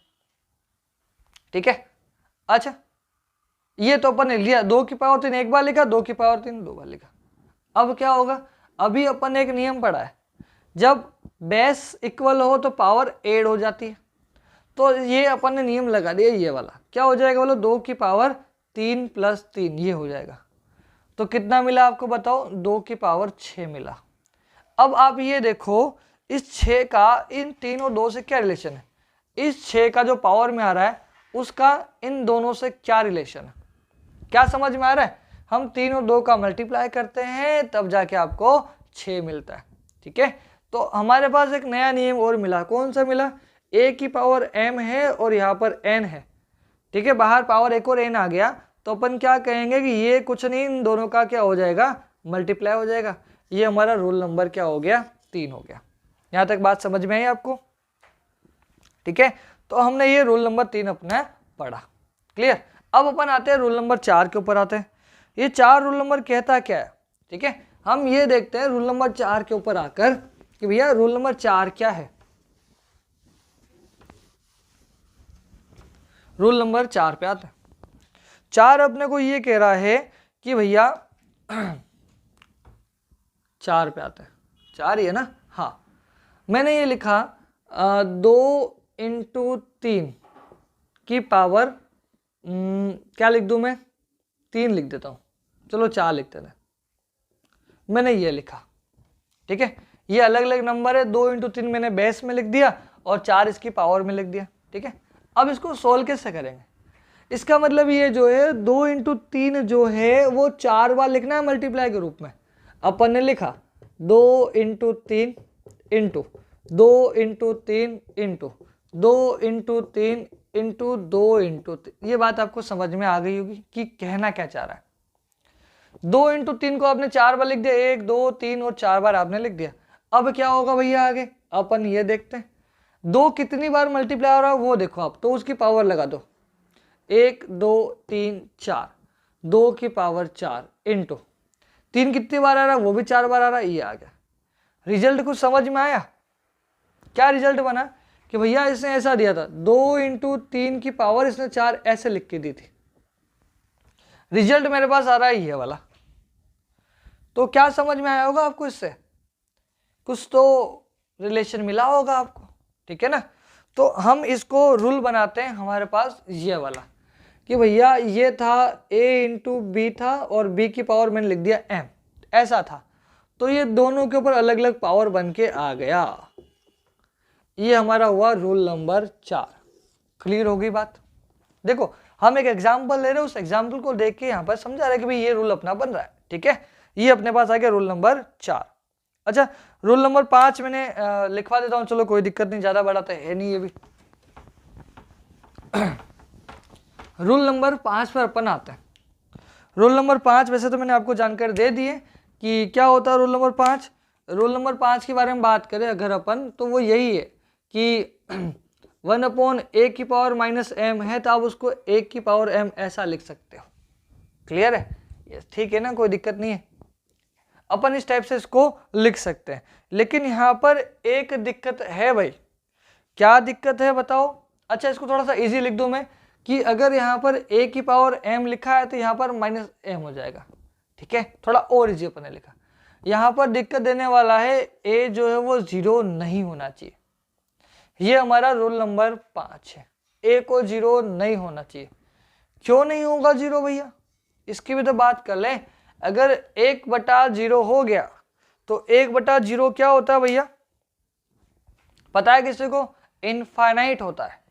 ठीक है। अच्छा, ये तो अपन ने लिया, 2 की पावर 3 एक बार लिखा, 2 की पावर 3 2 बार लिखा। अब क्या होगा, अभी अपन ने एक नियम पढ़ा है, जब बेस इक्वल हो तो पावर ऐड हो जाती है। तो ये अपन ने नियम लगा दिया, ये वाला क्या हो जाएगा बोलो, 2 की पावर 3 + 3 ये हो जाएगा। तो कितना मिला आपको बताओ, 2 की पावर 6 मिला। अब आप ये देखो इस 6 का इन 3 और 2 से क्या रिलेशन है, इस 6 का जो पावर में आ रहा है उसका इन दोनों से क्या रिलेशन है, क्या समझ में आ रहा है। हम 3 और 2 का मल्टीप्लाई करते हैं तब जाके आपको 6 मिलता है, ठीक है। तो हमारे पास एक नया नियम और मिला, कौन सा मिला, a की पावर m है और यहाँ पर n है, ठीक है, बाहर पावर एक और n आ गया, तो अपन क्या कहेंगे कि ये कुछ नहीं, इन दोनों का क्या हो जाएगा, मल्टीप्लाई हो जाएगा। ये हमारा रूल नंबर क्या हो गया, 3 हो गया। यहाँ तक बात समझ में आई आपको, ठीक है। तो हमने ये रूल नंबर 3 अपना पढ़ा, क्लियर। अब अपन आते हैं रूल नंबर 4 के ऊपर आते हैं। ये 4 रूल नंबर कहता क्या है, ठीक है, हम ये देखते हैं रूल नंबर 4 के ऊपर आकर कि भैया रूल नंबर 4 क्या है। रूल नंबर 4 पे आते हैं। 4 अपने को ये कह रहा है कि भैया 4 पे आते हैं, 4 ही है ना, हाँ। मैंने ये लिखा 2 × 3 की पावर क्या लिख दूं मैं, 3 लिख देता हूँ, चलो 4 लिखते थे, मैंने ये लिखा, ठीक है। ये अलग अलग नंबर है, 2 × 3 मैंने बेस में लिख दिया और 4 इसकी पावर में लिख दिया, ठीक है। अब इसको सोल्व कैसे करेंगे, इसका मतलब ये जो है 2 × 3 जो है वो 4 बार लिखना है मल्टीप्लाई के रूप में। अपन ने लिखा 2 × 3 इंटू 2 × 3 इंटू 2 × 3 इंटू 2 × 3। ये बात आपको समझ में आ गई होगी कि कहना क्या चाह रहा है। 2 × 3 को आपने 4 बार लिख दिया, 1 2 3 और 4 बार आपने लिख दिया। अब क्या होगा भैया आगे, अपन ये देखते हैं 2 कितनी बार मल्टीप्लाई हो रहा है वो देखो आप, तो उसकी पावर लगा दो, 1 2 3 4, 2 की पावर 4 इंटू 3 कितनी बार आ रहा है, वो भी 4 बार आ रहा है, ये आ गया। रिजल्ट कुछ समझ में आया, क्या रिजल्ट बना कि भैया इसने ऐसा दिया था, 2 × 3 की पावर इसने 4 ऐसे लिख के दी थी। रिजल्ट मेरे पास आ रहा है ये वाला। तो क्या समझ में आया होगा आपको, इससे कुछ तो रिलेशन मिला होगा आपको, ठीक है ना। तो हम इसको रूल बनाते हैं हमारे पास ये वाला कि भैया ये था a × b था और b की पावर मैंने लिख दिया m, ऐसा था। तो ये दोनों के ऊपर अलग अलग पावर बन के आ गया, ये हमारा हुआ रूल नंबर 4। क्लियर हो गई बात। देखो हम एक एग्जाम्पल ले रहे हैं, उस एग्जाम्पल को देख के यहाँ पर समझा रहा है कि भाई ये रूल अपना बन रहा है, ठीक है। ये अपने पास आ गया रूल नंबर 4। अच्छा रूल नंबर 5 मैंने लिखवा देता हूँ, चलो कोई दिक्कत नहीं, ज्यादा बड़ा तो है नहीं ये भी। रूल नंबर 5 पर अपन आते हैं। रूल नंबर 5 वैसे तो मैंने आपको जानकारी दे दी है कि क्या होता है रूल नंबर 5। रूल नंबर 5 के बारे में बात करें अगर अपन, तो वो यही है कि 1/a की पावर -m है, तो आप उसको a की पावर m ऐसा लिख सकते हो। क्लियर है, ये ठीक है ना, कोई दिक्कत नहीं है, अपन इस टाइप से इसको लिख सकते हैं। लेकिन यहाँ पर एक दिक्कत है भाई, क्या दिक्कत है बताओ। अच्छा इसको थोड़ा सा इजी लिख दूं मैं कि अगर यहाँ पर a की पावर m लिखा है तो यहाँ पर -m हो जाएगा, ठीक है। थोड़ा और इजी अपन ने लिखा, यहाँ पर दिक्कत देने वाला है a जो है वो 0 नहीं होना चाहिए। ये हमारा रूल नंबर 5 है, a को 0 नहीं होना चाहिए। क्यों नहीं होगा 0 भैया, इसकी भी तो बात कर लें। अगर 1/0 हो गया तो 1/0 क्या होता है भैया, पता है किसी को, इनफाइनाइट होता है।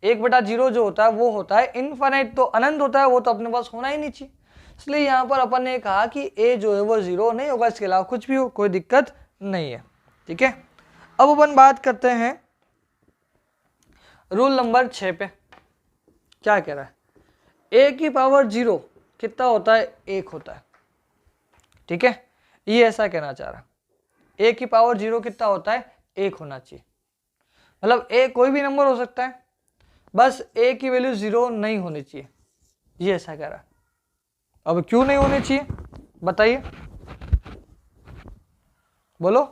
1/0 जो होता है वो होता है इनफाइनाइट, तो अनंत होता है, वो तो अपने पास होना ही नहीं चाहिए। इसलिए यहाँ पर अपन ने कहा कि a जो है वो 0 नहीं होगा, इसके अलावा कुछ भी हो कोई दिक्कत नहीं है, ठीक है। अब अपन बात करते हैं रूल नंबर 6 पे। क्या कह रहा है, a की पावर 0 कितना होता है, 1 होता है, ठीक है। ये ऐसा कहना चाह रहा, a की पावर 0 कितना होता है, 1 होना चाहिए, मतलब a कोई भी नंबर हो सकता है, बस a की वैल्यू 0 नहीं होनी चाहिए, ये ऐसा कह रहा। अब क्यों नहीं होनी चाहिए बताइए, बोलो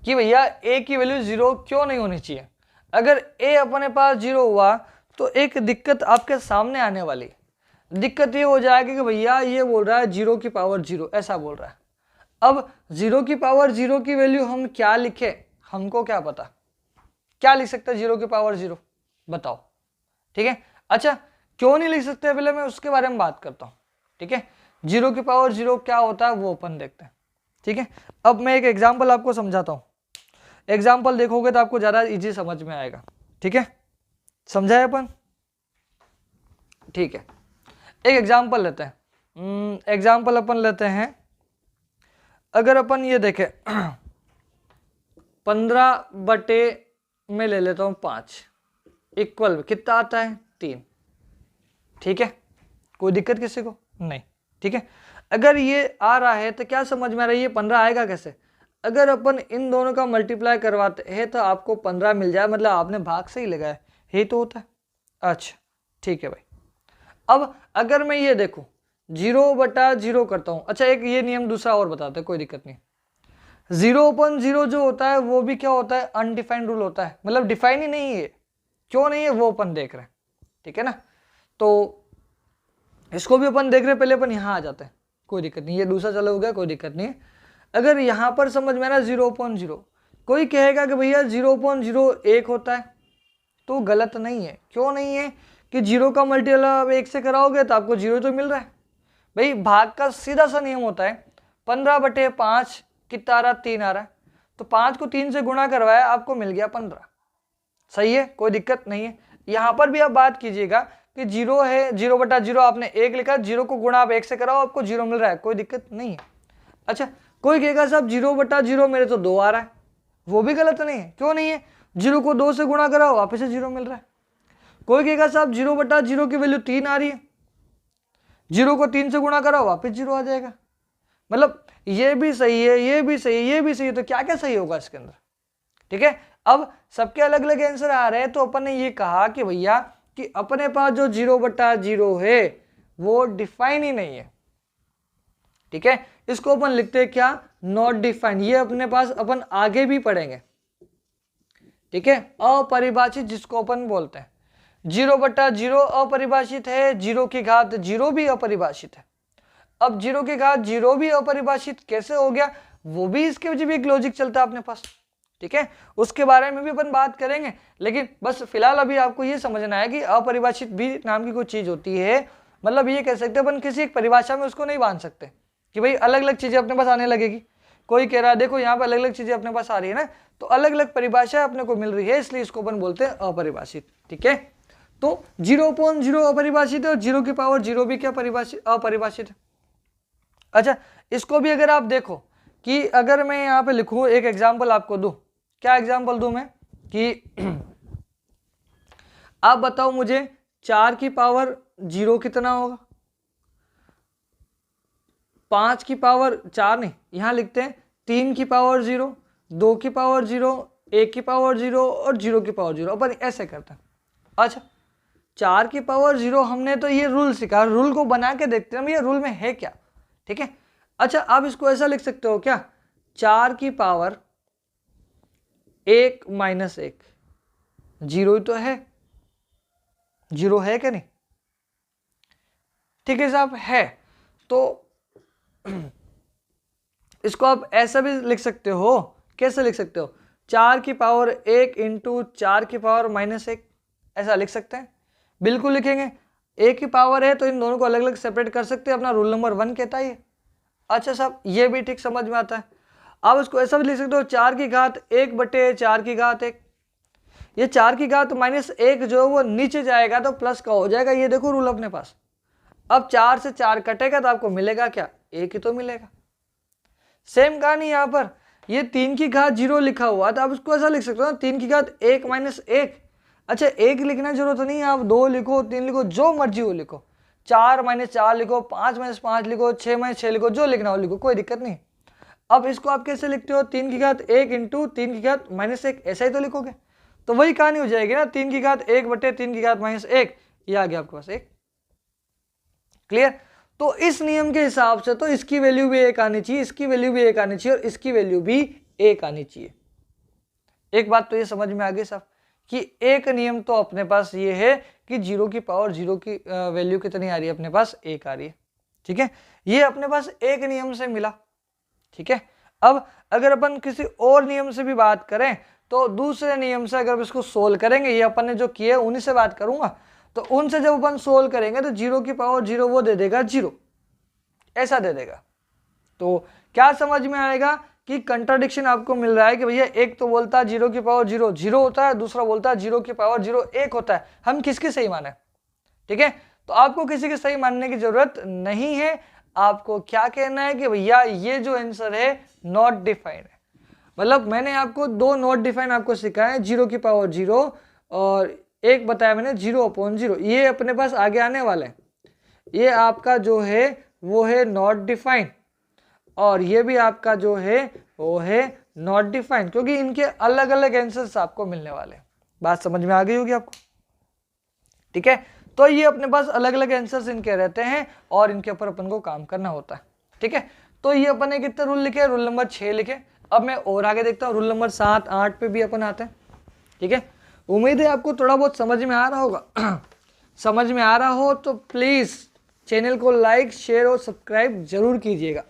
कि भैया a की वैल्यू 0 क्यों नहीं होनी चाहिए। अगर a अपने पास 0 हुआ तो एक दिक्कत आपके सामने आने वाली, दिक्कत ये हो जाएगी कि भैया ये बोल रहा है 0 की पावर 0, ऐसा बोल रहा है। अब 0 की पावर 0 की वैल्यू हम क्या लिखे, हमको क्या पता, क्या लिख सकते हैं 0 की पावर 0, बताओ। ठीक है, अच्छा क्यों नहीं लिख सकते पहले मैं उसके बारे में बात करता हूँ। ठीक है, 0 की पावर 0 क्या होता है वो अपन देखते हैं। ठीक है, अब मैं एक एग्जाम्पल आपको समझाता हूँ, एग्जाम्पल देखोगे तो आपको ज़्यादा इजी समझ में आएगा। ठीक है, समझाए अपन। ठीक है, एक एग्जाम्पल लेते हैं, एग्जाम्पल अपन लेते हैं, अगर अपन ये देखें 15 बटे में ले लेता हूँ 5 इक्वल कितना आता है 3। ठीक है, कोई दिक्कत किसी को नहीं। ठीक है, अगर ये आ रहा है तो क्या समझ में आ रहा है, ये 15 आएगा कैसे, अगर अपन इन दोनों का मल्टीप्लाई करवाते हैं तो आपको 15 मिल जाए, मतलब आपने भाग से ही लगाया, यही तो होता है। अच्छा ठीक है भाई, अब अगर मैं ये देखूं 0 बटा 0 करता हूं, अच्छा एक ये नियम दूसरा और बताते हैं, कोई दिक्कत नहीं। 0/0 जो होता है वो भी क्या होता है, अनडिफाइंड रूल होता है, मतलब डिफाइन ही नहीं है, क्यों नहीं है वो अपन देख रहे हैं। ठीक है ना, तो इसको भी अपन देख रहे हैं, पहले अपन यहाँ आ जाते हैं, कोई दिक्कत नहीं, ये दूसरा चला हो गया, कोई दिक्कत नहीं है। अगर यहाँ पर समझ में आ रहा 0/0, कोई कहेगा कि भैया 0/0 1 होता है, तो गलत नहीं है। क्यों नहीं है कि 0 का मल्टीपल आप 1 से कराओगे तो आपको 0 तो मिल रहा है। भाई भाग का सीधा सा नियम होता है, 15/5 कितना आ रहा, 3 आ रहा है, तो 5 को 3 से गुणा करवाया आपको मिल गया 15। सही है, कोई दिक्कत नहीं है। यहाँ पर भी आप बात कीजिएगा कि 0 है, 0/0 आपने 1 लिखा, 0 को गुणा आप 1 से कराओ आपको 0 मिल रहा है, कोई दिक्कत नहीं है। अच्छा कोई कहेगा साहब 0/0 मेरे तो 2 आ रहा है, वो भी गलत नहीं है। क्यों नहीं है, 0 को 2 से गुणा कराओ वापस से 0 मिल रहा है। कोई कहेगा साहब 0/0 की वैल्यू 3 आ रही है, 0 को 3 से गुणा कराओ वापस 0 आ जाएगा, मतलब ये भी सही है, ये भी सही है, ये भी सही है, तो क्या क्या सही होगा इसके अंदर। ठीक है, अब सबके अलग अलग आंसर आ रहे हैं, तो अपन ने ये कहा कि भैया कि अपने पास जो 0/0 है वो डिफाइन ही नहीं है। ठीक है, इसको अपन लिखते हैं क्या, नॉट डिफाइंड, ये अपने पास अपन आगे भी पढ़ेंगे। ठीक है, अपरिभाषित जिसको अपन बोलते हैं, 0/0 अपरिभाषित है, 0 की घात 0 भी अपरिभाषित है। अब 0 की घात 0 भी अपरिभाषित कैसे हो गया, वो भी इसके वजह भी एक लॉजिक चलता है अपने पास। ठीक है, उसके बारे में भी अपन बात करेंगे, लेकिन बस फिलहाल अभी आपको ये समझना है कि अपरिभाषित भी नाम की कोई चीज होती है, मतलब ये कह सकते हैं अपन किसी एक परिभाषा में उसको नहीं बांध सकते कि भाई अलग अलग चीजें अपने पास आने लगेगी। कोई कह रहा है देखो यहाँ पे अलग अलग चीजें अपने पास आ रही है ना, तो अलग अलग परिभाषा अपने को मिल रही है, इसलिए इसको अपन बोलते हैं अपरिभाषित। ठीक है, तो 0/0 अपरिभाषित है और 0 की पावर 0 भी क्या परिभाषित, अपरिभाषित है। अच्छा इसको भी अगर आप देखो कि अगर मैं यहाँ पे लिखूं, एक एग्जाम्पल आपको दूं, क्या एग्जाम्पल दूं मैं कि आप बताओ मुझे 4 की पावर 0 कितना होगा, 5 की पावर 4 नहीं, यहां लिखते हैं 3 की पावर 0, 2 की पावर 0, 1 की पावर 0 और 0 की पावर 0, अपन ऐसे करते हैं। अच्छा 4 की पावर 0 हमने तो ये रूल सीखा, रूल को बना के देखते हैं ये रूल में है क्या। ठीक है, अच्छा आप इसको ऐसा लिख सकते हो क्या, 4 की पावर 1 - 1, 0 ही तो है, 0 है क्या नहीं। ठीक है साहब है, तो इसको आप ऐसा भी लिख सकते हो, कैसे लिख सकते हो, 4 की पावर 1 × 4 की पावर -1, ऐसा लिख सकते हैं, बिल्कुल लिखेंगे। 1 की पावर है तो इन दोनों को अलग अलग सेपरेट कर सकते हैं, अपना रूल नंबर 1 कहता है ये। अच्छा साहब ये भी ठीक समझ में आता है। आप इसको ऐसा भी लिख सकते हो, 4 की घात 1/4 की घात 1, ये 4 की घात -1 जो है वो नीचे जाएगा तो प्लस का हो जाएगा, ये देखो रूल अपने पास। अब 4 से 4 कटेगा तो आपको मिलेगा क्या, 1 ही तो मिलेगा। सेम कहानी यहाँ पर, ये 3 की घात 0 लिखा हुआ तो आप इसको ऐसा लिख सकते हो ना, 3 की घात 1 - 1। अच्छा 1 लिखना जरूरत नहीं है, आप 2 लिखो, 3 लिखो, जो मर्जी हो लिखो। 4 - 4 लिखो, 5 - 5 लिखो, 6 - 6 लिखो, जो लिखना हो लिखो, कोई दिक्कत नहीं। अब इसको आप कैसे लिखते हो, 3 की घात 1 इंटू 3 की घात -1, ऐसा ही तो लिखोगे। तो वही कहानी हो जाएगी ना, 3 की घात 1 बटे 3 की घात -1, ये आ गया आपके पास 1। क्लियर। तो इस नियम के हिसाब से तो इसकी वैल्यू भी 1 आनी चाहिए, इसकी वैल्यू भी 1 आनी चाहिए और इसकी वैल्यू भी 1 आनी चाहिए। एक बात तो ये समझ में आ गई साहब कि एक नियम तो अपने पास ये है कि 0 की पावर 0 की वैल्यू कितनी आ रही है अपने पास, 1 आ रही है। ठीक है, ये अपने पास एक नियम से मिला। ठीक है, अब अगर अपन किसी और नियम से भी बात करें तो दूसरे नियम से अगर इसको सोल्व करेंगे, ये अपन ने जो किए उन्हीं से बात करूंगा, तो उनसे जब अपन सोल्व करेंगे तो 0 की पावर 0 वो दे देगा 0, ऐसा दे देगा। तो क्या समझ में आएगा कि कंट्राडिक्शन आपको मिल रहा है कि भैया एक तो बोलता है 0 की पावर 0 0 होता है, दूसरा बोलता है 0 की पावर 0 1 होता है। हम किसकी सही माने? ठीक है, तो आपको किसी की सही मानने की जरूरत नहीं है। आपको क्या कहना है कि भैया ये जो आंसर है नॉट डिफाइंड है। मतलब मैंने आपको 2 नॉट डिफाइंड आपको सिखाए, 0 की पावर 0 और एक बताया मैंने 0/0। ये अपने पास आगे आने वाला है, ये आपका जो है वो है नॉट डिफाइंड और ये भी आपका जो है वो है नॉट डिफाइंड, क्योंकि इनके अलग अलग आंसर्स आपको मिलने वाले हैं। बात समझ में आ गई होगी आपको। ठीक है, तो ये अपने पास अलग अलग आंसर्स इनके रहते हैं और इनके ऊपर अपन को काम करना होता है। ठीक है, तो ये अपन ने कितने रूल लिखे, रूल नंबर 6 लिखे। अब मैं और आगे देखता हूँ, रूल नंबर 7 8 पे भी अपन आते हैं। ठीक है, उम्मीद है आपको थोड़ा बहुत समझ में आ रहा होगा। समझ में आ रहा हो तो प्लीज चैनल को लाइक शेयर और सब्सक्राइब जरूर कीजिएगा।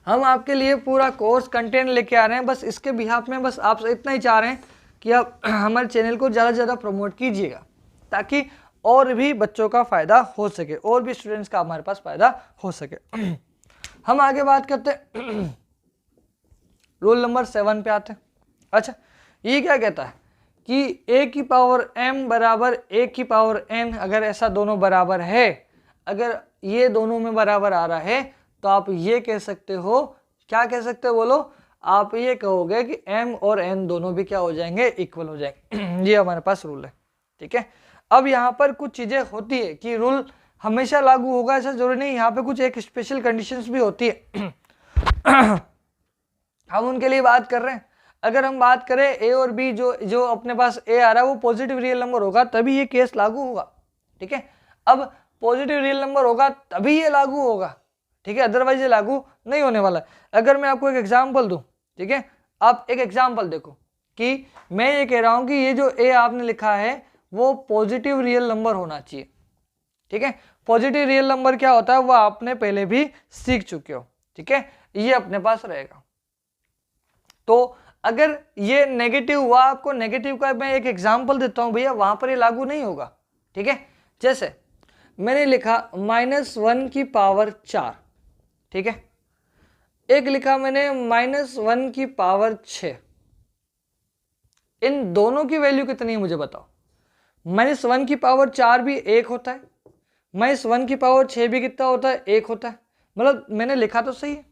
हम आपके लिए पूरा कोर्स कंटेंट लेके आ रहे हैं, बस इसके बिहाफ में बस आपसे इतना ही चाह रहे हैं कि आप हमारे चैनल को ज़्यादा से ज़्यादा प्रमोट कीजिएगा, ताकि और भी बच्चों का फ़ायदा हो सके, और भी स्टूडेंट्स का हमारे पास फ़ायदा हो सके। हम आगे बात करते हैं, रूल नंबर 7 पे आते हैं। अच्छा, ये क्या कहता है कि a की पावर m बराबर a की पावर n, अगर ऐसा दोनों बराबर है, अगर ये दोनों में बराबर आ रहा है तो आप ये कह सकते हो, क्या कह सकते हो बोलो, आप ये कहोगे कि m और n दोनों भी क्या हो जाएंगे, इक्वल हो जाएंगे। ये हमारे पास रूल है। ठीक है, अब यहाँ पर कुछ चीजें होती है कि रूल हमेशा लागू होगा ऐसा जरूरी नहीं, यहाँ पे कुछ एक स्पेशल कंडीशंस भी होती है। हम उनके लिए बात कर रहे हैं। अगर हम बात करें ए और बी, जो अपने पास ए आ रहा है वो पॉजिटिव रियल नंबर होगा तभी ये केस लागू होगा। ठीक है, अब पॉजिटिव रियल नंबर होगा तभी ये लागू होगा। ठीक है, अदरवाइज ये लागू नहीं होने वाला। अगर मैं आपको एक एग्जांपल दूं, ठीक है, आप एक एग्जांपल देखो कि मैं ये कह रहा हूं कि ये जो ए आपने लिखा है वो पॉजिटिव रियल नंबर होना चाहिए। ठीक है, पॉजिटिव रियल नंबर क्या होता है वो आपने पहले भी सीख चुके हो। ठीक है, ये अपने पास रहेगा। तो अगर ये नेगेटिव हुआ, आपको नेगेटिव का मैं एक एग्जांपल देता हूं भैया, वहां पर ये लागू नहीं होगा। ठीक है, जैसे मैंने लिखा -1 की पावर 4, ठीक है, एक लिखा मैंने -1 की पावर 6, इन दोनों की वैल्यू कितनी है मुझे बताओ। -1 की पावर 4 भी 1 होता है, -1 की पावर 6 भी कितना होता है, 1 होता है। मतलब मैंने लिखा तो सही है।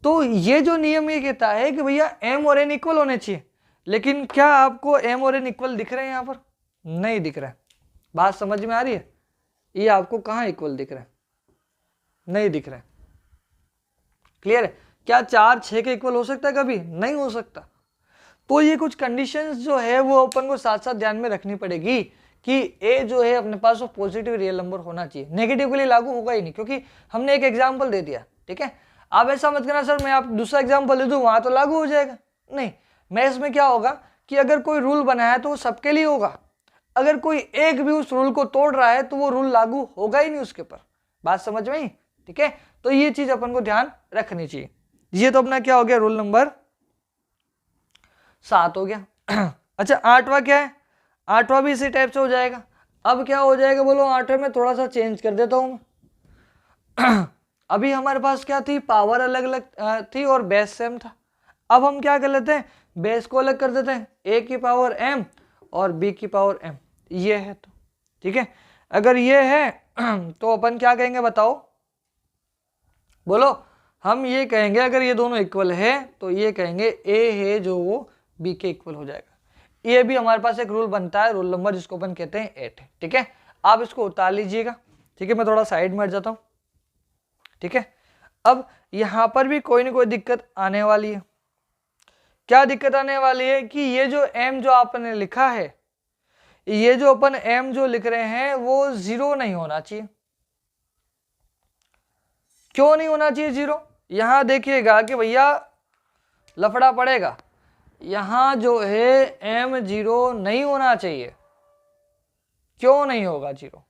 तो ये जो नियम ये कहता है कि भैया m और n इक्वल होने चाहिए, लेकिन क्या आपको m और n इक्वल दिख रहे हैं? यहाँ पर नहीं दिख रहा है। बात समझ में आ रही है? ये आपको कहाँ इक्वल दिख रहा है? नहीं दिख रहा है। क्लियर है? क्या 4 6 के इक्वल हो सकता है? कभी नहीं हो सकता। तो ये कुछ कंडीशंस जो है वो अपन को साथ साथ ध्यान में रखनी पड़ेगी कि a जो है अपने पास वो पॉजिटिव रियल नंबर होना चाहिए, नेगेटिव के लिए लागू होगा ही नहीं, क्योंकि हमने एक एग्जाम्पल दे दिया। ठीक है, आप ऐसा मत करना सर मैं आप दूसरा एग्जाम्पल दे दूं वहां तो लागू हो जाएगा, नहीं। मैं इसमें क्या होगा कि अगर कोई रूल बनाया है तो वो सबके लिए होगा, अगर कोई एक भी उस रूल को तोड़ रहा है तो वो रूल लागू होगा ही नहीं उसके ऊपर। बात समझ में आई? ठीक है, तो ये चीज अपन को ध्यान रखनी चाहिए। ये तो अपना क्या हो गया, रूल नंबर 7 हो गया। अच्छा, 8वां क्या है? 8वां भी इसी टाइप से हो जाएगा। अब क्या हो जाएगा बोलो, 8वें में थोड़ा सा चेंज कर देता हूं मैं। अभी हमारे पास क्या थी, पावर अलग अलग थी और बेस सेम था। अब हम क्या कर लेते हैं, बेस को अलग कर देते हैं, a की पावर m और b की पावर m, ये है। तो ठीक है, अगर ये है तो अपन क्या कहेंगे बताओ, बोलो। हम ये कहेंगे अगर ये दोनों इक्वल है तो ये कहेंगे a है जो वो b के इक्वल हो जाएगा। ये भी हमारे पास एक रूल बनता है, रूल नंबर जिसको अपन कहते हैं 8 है। ठीक है, आप इसको उतार लीजिएगा। ठीक है, मैं थोड़ा साइड में हट जाता हूँ। ठीक है, अब यहाँ पर भी कोई ना कोई दिक्कत आने वाली है। क्या दिक्कत आने वाली है कि ये जो m जो आपने लिखा है, ये जो अपन m जो लिख रहे हैं वो 0 नहीं होना चाहिए। क्यों नहीं होना चाहिए 0? यहां देखिएगा कि भैया लफड़ा पड़ेगा। यहां जो है m 0 नहीं होना चाहिए। क्यों नहीं होगा 0?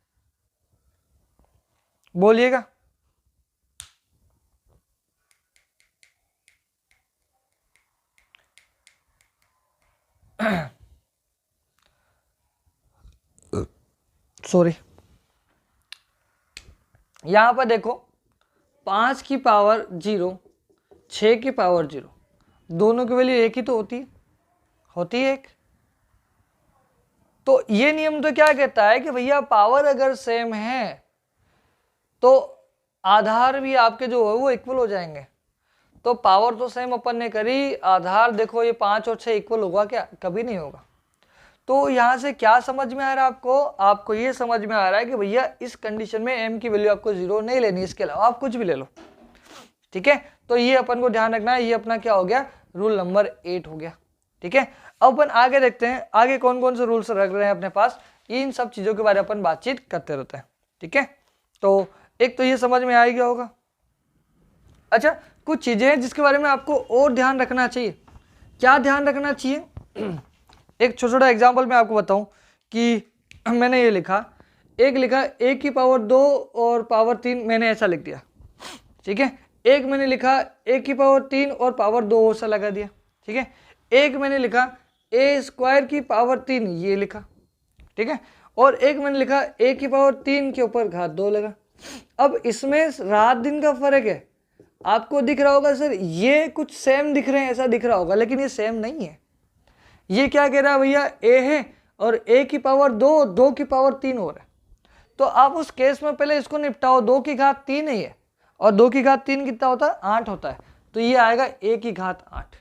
बोलिएगा। सॉरी, यहां पर देखो 5 की पावर 0, 6 की पावर 0, दोनों की वैल्यू एक ही तो होती है एक। तो ये नियम तो क्या कहता है कि भैया पावर अगर सेम है तो आधार भी आपके जो है वो इक्वल हो जाएंगे। तो पावर तो सेम अपन ने करी, आधार देखो ये 5 और 6 इक्वल होगा क्या? कभी नहीं होगा। तो यहां से क्या समझ में आ रहा है आपको? आपको ये समझ में आ रहा है कि भैया इस कंडीशन में m की वैल्यू आपको 0 नहीं लेनी, इसके अलावा आप कुछ भी ले लो। ठीक है, तो ये अपन को ध्यान रखना है। ये अपना क्या हो गया? रूल नंबर 8 हो गया। ठीक है, अब अपन आगे देखते हैं आगे कौन कौन से रूल्स रख रहे हैं अपने पास। इन सब चीजों के बारे में अपन बातचीत करते रहते हैं। ठीक है, तो एक तो ये समझ में आ गया होगा। अच्छा, कुछ चीजें हैं जिसके बारे में आपको और ध्यान रखना चाहिए। क्या ध्यान रखना चाहिए? एक छोटा छोटा एग्जाम्पल मैं आपको बताऊं कि मैंने ये लिखा, एक लिखा a की पावर 2 और पावर 3, मैंने ऐसा लिख दिया। ठीक है, एक मैंने लिखा a की पावर 3 और पावर 2 ऐसा लगा दिया। ठीक है, एक मैंने लिखा a स्क्वायर की पावर 3, ये लिखा। ठीक है, और एक मैंने लिखा a की पावर 3 के ऊपर घात 2 लगा। अब इसमें रात दिन का फर्क है। आपको दिख रहा होगा सर ये कुछ सेम दिख रहे हैं, ऐसा दिख रहा होगा, लेकिन ये सेम नहीं है। ये क्या कह रहा है भैया? a है और a की पावर 2, 2 की पावर 3 हो रहा है। तो आप उस केस में पहले इसको निपटाओ। 2 की घात 3 है ये, और 2 की घात 3 कितना होता है? 8 होता है। तो ये आएगा a की घात 8।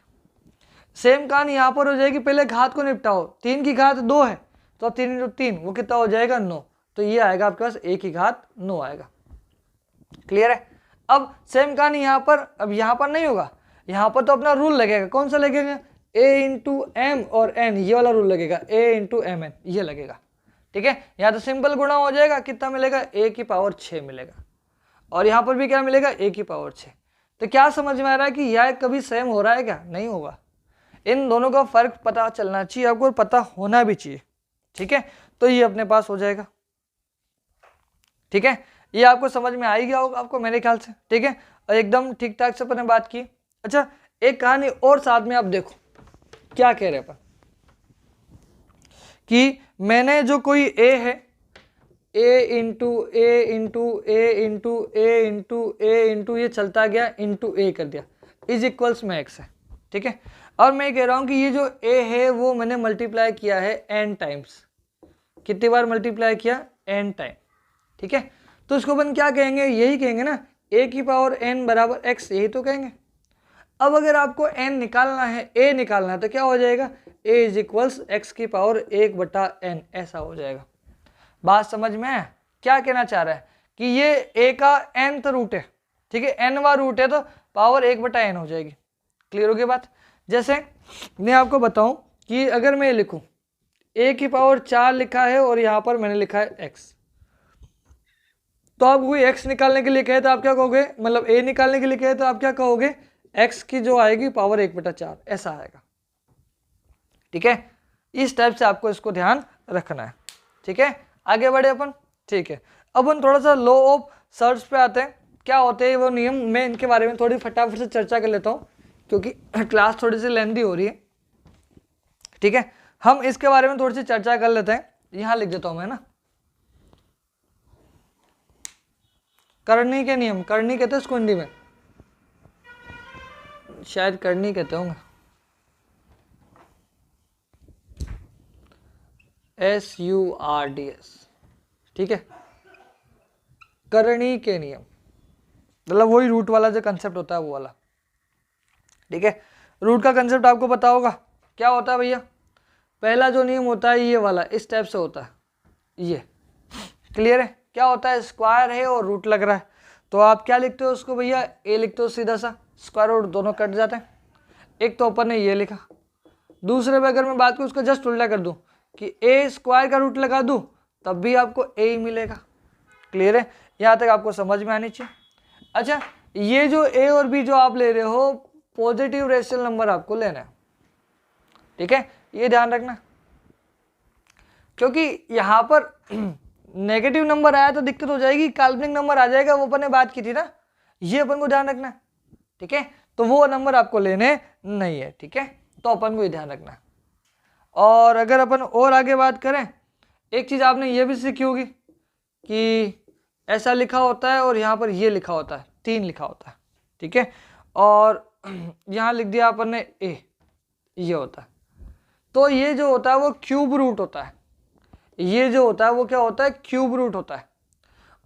सेम कहानी यहाँ पर हो जाएगी, पहले घात को निपटाओ। 3 की घात 2 है तो 3 × 3 वो कितना हो जाएगा? 9। तो ये आएगा आपके पास a की घात 9 आएगा। क्लियर है? अब सेम कहानी यहाँ पर, अब यहाँ पर नहीं होगा। यहाँ पर तो अपना रूल लगेगा। कौन सा लगेगा? a × m और n, ये वाला रूल लगेगा। a × mn ये लगेगा। ठीक है, यहाँ तो सिंपल गुणा हो जाएगा। कितना मिलेगा? a की पावर 6 मिलेगा। और यहाँ पर भी क्या मिलेगा? a की पावर 6। तो क्या समझ में आ रहा है कि यह कभी सेम हो रहा है क्या? नहीं होगा। इन दोनों का फर्क पता चलना चाहिए आपको, और पता होना भी चाहिए। ठीक है, तो ये अपने पास हो जाएगा। ठीक है, ये आपको समझ में आ ही गया होगा आपको मेरे ख्याल से। ठीक है, और एकदम ठीक ठाक से अपने बात की। अच्छा, एक कहानी और साथ में आप देखो क्या कह रहे अपन कि मैंने जो कोई a है, a into a into a into a into a into ये चलता गया इंटू a कर दिया, इज इक्वल्स में x है। ठीक है, और मैं कह रहा हूं कि ये जो a है वो मैंने मल्टीप्लाई किया है n टाइम्स। कितनी बार मल्टीप्लाई किया? n time. ठीक है, तो इसको अपन क्या कहेंगे? यही कहेंगे ना, a की पावर n बराबर x, यही तो कहेंगे। अब अगर आपको n निकालना है, a निकालना है, तो क्या हो जाएगा? a इज इक्वल्स x की पावर 1/n, ऐसा हो जाएगा। बात समझ में है? क्या कहना चाह रहा है कि ये a का nth रूट है। ठीक है, nवां रूट है तो पावर 1/n हो जाएगी। क्लियर होगी बात? जैसे मैं आपको बताऊं कि अगर मैं लिखूं a की पावर 4 लिखा है और यहां पर मैंने लिखा है x, तो आप कोई x निकालने के लिए कहे तो आप क्या कहोगे? मतलब a निकालने के लिए कहे तो आप क्या कहोगे? x की जो आएगी पावर 1/4, ऐसा आएगा। ठीक है, इस टाइप से आपको इसको ध्यान रखना है। ठीक है, आगे बढ़े अपन। ठीक है, अब हम थोड़ा सा लॉ ऑफ सर्च पे आते हैं। क्या होते हैं वो नियम, मैं इनके बारे में थोड़ी फटाफट से चर्चा कर लेता हूँ क्योंकि क्लास थोड़ी सी लेंथी हो रही है। ठीक है, हम इसके बारे में थोड़ी सी चर्चा कर लेते हैं। यहाँ लिख देता हूँ मैं ना, करनी के नियम। करनी कहते हैं इसको हिंदी में, शायद करनी कहते होंगे, SURDS। ठीक है, करनी के नियम मतलब वही रूट वाला जो कंसेप्ट होता है वो वाला। ठीक है, रूट का कंसेप्ट आपको पता होगा क्या होता है भैया? पहला जो नियम होता है ये वाला, इस टाइप से होता है ये। क्लियर है? क्या होता है, स्क्वायर है और रूट लग रहा है, तो आप क्या लिखते हो उसको भैया, ए लिखते हो सीधा सा, स्क्वायर रूट दोनों कट जाते हैं। एक तो अपन ने ये लिखा, दूसरे में अगर मैं बात करूँ उसका जस्ट उल्टा कर दूं कि ए स्क्वायर का रूट लगा दूं तब भी आपको ए ही मिलेगा। क्लियर है? यहाँ तक आपको समझ में आनी चाहिए। अच्छा, ये जो ए और बी जो आप ले रहे हो पॉजिटिव रेशनल नंबर आपको लेना है, ठीक है, ये ध्यान रखना, क्योंकि यहाँ पर नेगेटिव नंबर आया तो दिक्कत हो जाएगी, काल्पनिक नंबर आ जाएगा, वो अपन ने बात की थी ना, ये अपन को ध्यान रखना है, ठीक है, तो वो नंबर आपको लेने नहीं है, ठीक है, तो अपन को ये ध्यान रखना है। और अगर अपन और आगे बात करें, एक चीज आपने ये भी सीखी होगी कि ऐसा लिखा होता है और यहाँ पर ये लिखा होता है, 3 लिखा होता है, ठीक है, और यहाँ लिख दिया अपन ने ए, ये होता है, तो ये जो होता है वो क्यूब रूट होता है, ये जो होता है वो क्या होता है, क्यूब रूट होता है।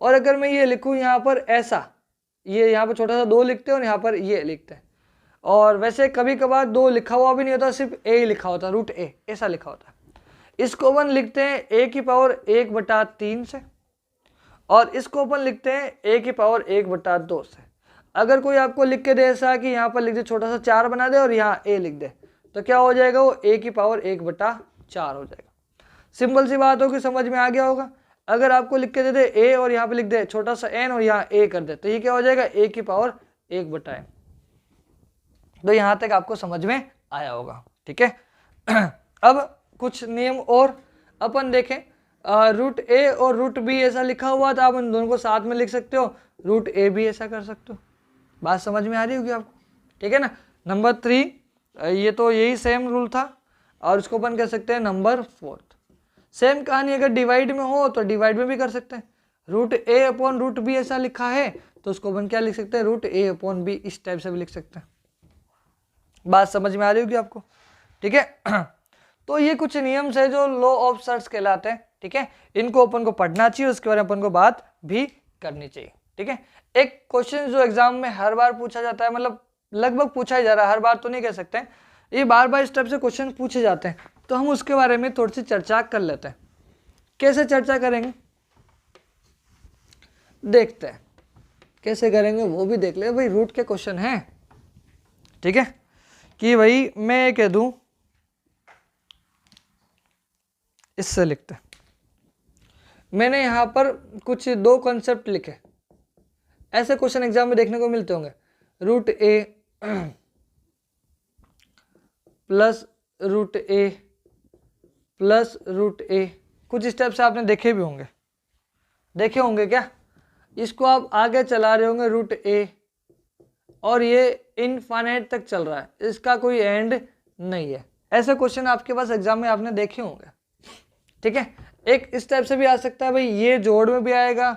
और अगर मैं ये लिखूं यहाँ पर ऐसा, ये यहाँ पर छोटा सा 2 लिखते हैं और यहाँ पर ये लिखते हैं, और वैसे कभी कभार 2 लिखा हुआ भी नहीं होता, सिर्फ ए ही लिखा होता है, रूट ए ऐसा लिखा होता है। इसको अपन लिखते हैं ए की पावर 1/3 से, और इसको अपन लिखते हैं ए की पावर 1/2 से। अगर कोई आपको लिख के दे ऐसा कि यहाँ पर लिख दे छोटा सा 4 बना दे और यहाँ ए लिख दे, तो क्या हो जाएगा, वो ए की पावर 1/4 हो जाएगा। सिंपल सी बात होगी, समझ में आ गया होगा। अगर आपको लिख के दे दे ए और यहाँ पे लिख दे छोटा सा एन और यहाँ ए कर दे, तो ये क्या हो जाएगा, ए की पावर 1/n। तो यहाँ तक आपको समझ में आया होगा, ठीक है। अब कुछ नियम और अपन देखें, रूट ए और रूट बी ऐसा लिखा हुआ था, आप इन दोनों को साथ में लिख सकते हो, रूट ए भी ऐसा कर सकते हो। बात समझ में आ रही होगी आपको, ठीक है ना। नंबर 3, ये तो यही सेम रूल था, और इसको अपन कह सकते हैं नंबर 4। सेम कहानी अगर डिवाइड में हो तो डिवाइड में भी कर सकते हैं, रूट ए अपॉन रूट बी ऐसा लिखा है तो उसको अपन क्या लिख सकते हैं, रूट ए अपॉन बी, इस टाइप से भी लिख सकते हैं। बात समझ में आ रही होगी आपको, ठीक है। तो ये कुछ नियम्स है जो लॉ ऑफ सर्च कहलाते हैं, ठीक है, इनको अपन को पढ़ना चाहिए, उसके बारे में अपन को बात भी करनी चाहिए, ठीक है। एक क्वेश्चन जो एग्जाम में हर बार पूछा जाता है, मतलब लगभग पूछा ही जा रहा है, हर बार तो नहीं कह सकते, ये बार बार इस टाइप से क्वेश्चन पूछे जाते हैं, तो हम उसके बारे में थोड़ी सी चर्चा कर लेते हैं। कैसे चर्चा करेंगे, देखते हैं कैसे करेंगे, वो भी देख ले भाई। रूट के क्वेश्चन हैं, ठीक है, कि भाई मैं कह दूं इससे लिखते हैं, मैंने यहाँ पर कुछ 2 कॉन्सेप्ट लिखे, ऐसे क्वेश्चन एग्जाम में देखने को मिलते होंगे, रूट ए प्लस रूट ए प्लस रूट ए, कुछ स्टेप से आपने देखे भी होंगे, देखे होंगे क्या, इसको आप आगे चला रहे होंगे रूट ए, और ये इनफाइनाइट तक चल रहा है, इसका कोई एंड नहीं है। ऐसे क्वेश्चन आपके पास एग्जाम में आपने देखे होंगे, ठीक है। एक इस टाइप से भी आ सकता है भाई, ये जोड़ में भी आएगा,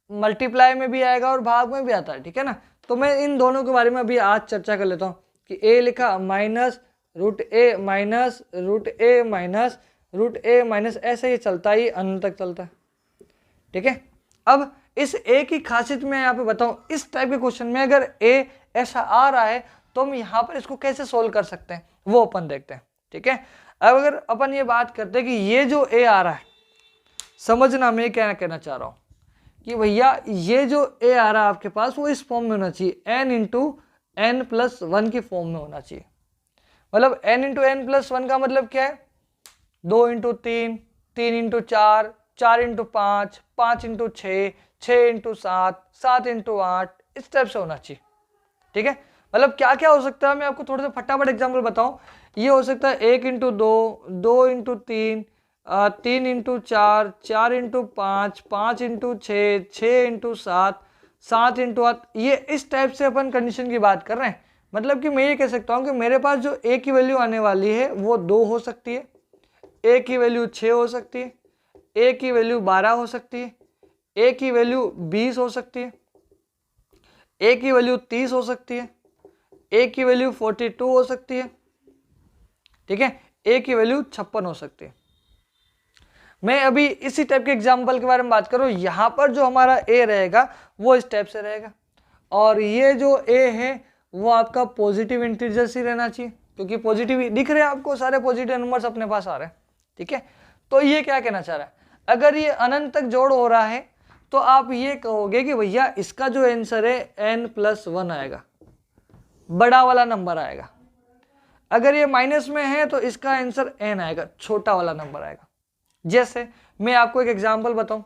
मल्टीप्लाई में भी आएगा और भाग में भी आता है, ठीक है ना। तो मैं इन दोनों के बारे में अभी आज चर्चा कर लेता हूँ कि ए लिखा माइनस रूट ए माइनस रूट ए माइनस रूट ए माइनस, ऐसे ही चलता ही अंत तक चलता है, ठीक है। अब इस ए की खासियत मैं यहाँ पे बताऊँ, इस टाइप के क्वेश्चन में अगर ए ऐसा आ रहा है तो हम यहाँ पर इसको कैसे सोल्व कर सकते हैं, वो अपन देखते हैं, ठीक है। अब अगर अपन ये बात करते हैं कि ये जो ए आ रहा है, समझना मैं क्या कहना चाह रहा हूँ कि भैया ये जो ए आ रहा है आपके पास, वो इस फॉर्म में होना चाहिए, n/n+1 की फॉर्म में होना चाहिए। मतलब n/n+1 का मतलब क्या है, 2×3, 3×4, 4×5, 5×6, 6×7, 7×8, इस टाइप से होना चाहिए, ठीक है। मतलब क्या क्या हो सकता है, मैं आपको थोड़ा सा फटाफट एग्जाम्पल बताऊं। ये हो सकता है 1×2, 2×3, 3×4, 4×5, 5×6, 6×7, 7×8, ये इस टाइप से अपन कंडीशन की बात कर रहे हैं। मतलब कि मैं ये कह सकता हूँ कि मेरे पास जो ए की वैल्यू आने वाली है वो 2 हो सकती है, ए की वैल्यू 6 हो सकती है, ए की वैल्यू 12 हो सकती है, ए की वैल्यू 20 हो सकती है, ए की वैल्यू 30 हो सकती है, ए की वैल्यू 42 हो सकती है, ठीक है, ए की वैल्यू 56 हो सकती है। मैं अभी इसी टाइप के एग्जाम्पल के बारे में बात करूं, यहां पर जो हमारा ए रहेगा वो इस टाइप से रहेगा, और ये जो ए है वो आपका पॉजिटिव इंटीजर्स ही रहना चाहिए, क्योंकि पॉजिटिव दिख रहे हैं आपको, सारे पॉजिटिव नंबर्स अपने पास आ रहे हैं, ठीक है। तो ये क्या कहना चाह रहा है, अगर ये अनंत तक जोड़ हो रहा है तो आप ये कहोगे कि भैया इसका जो आंसर है n+1 आएगा, बड़ा वाला नंबर आएगा। अगर ये माइनस में है तो इसका आंसर n आएगा, छोटा वाला नंबर आएगा। जैसे मैं आपको एक एग्जांपल बताऊं,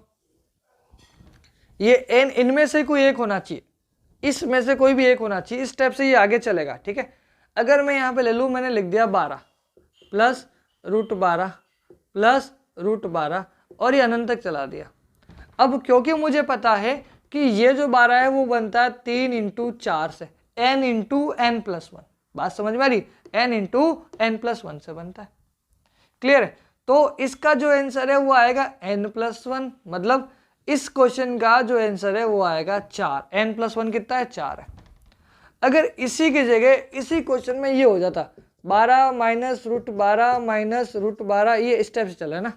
ये n इनमें से कोई एक होना चाहिए, इसमें से कोई भी एक होना चाहिए, इस स्टेप से ये आगे चलेगा, ठीक है। अगर मैं यहाँ पे ले लूँ, मैंने लिख दिया 12 प्लस √12 प्लस √12 और ये अनंत तक चला दिया। अब क्योंकि मुझे पता है कि ये जो 12 है वो बनता है 3 × 4 से, n × n+1, बात समझ में आ रही, n × n+1 से बनता है, क्लियर है। तो इसका जो आंसर है वो आएगा n+1, मतलब इस क्वेश्चन का जो आंसर है वो आएगा 4, n+1 कितना है, 4 है। अगर इसी की जगह इसी क्वेश्चन में ये हो जाता 12 - √12 - √12, ये स्टेप से चला है ना,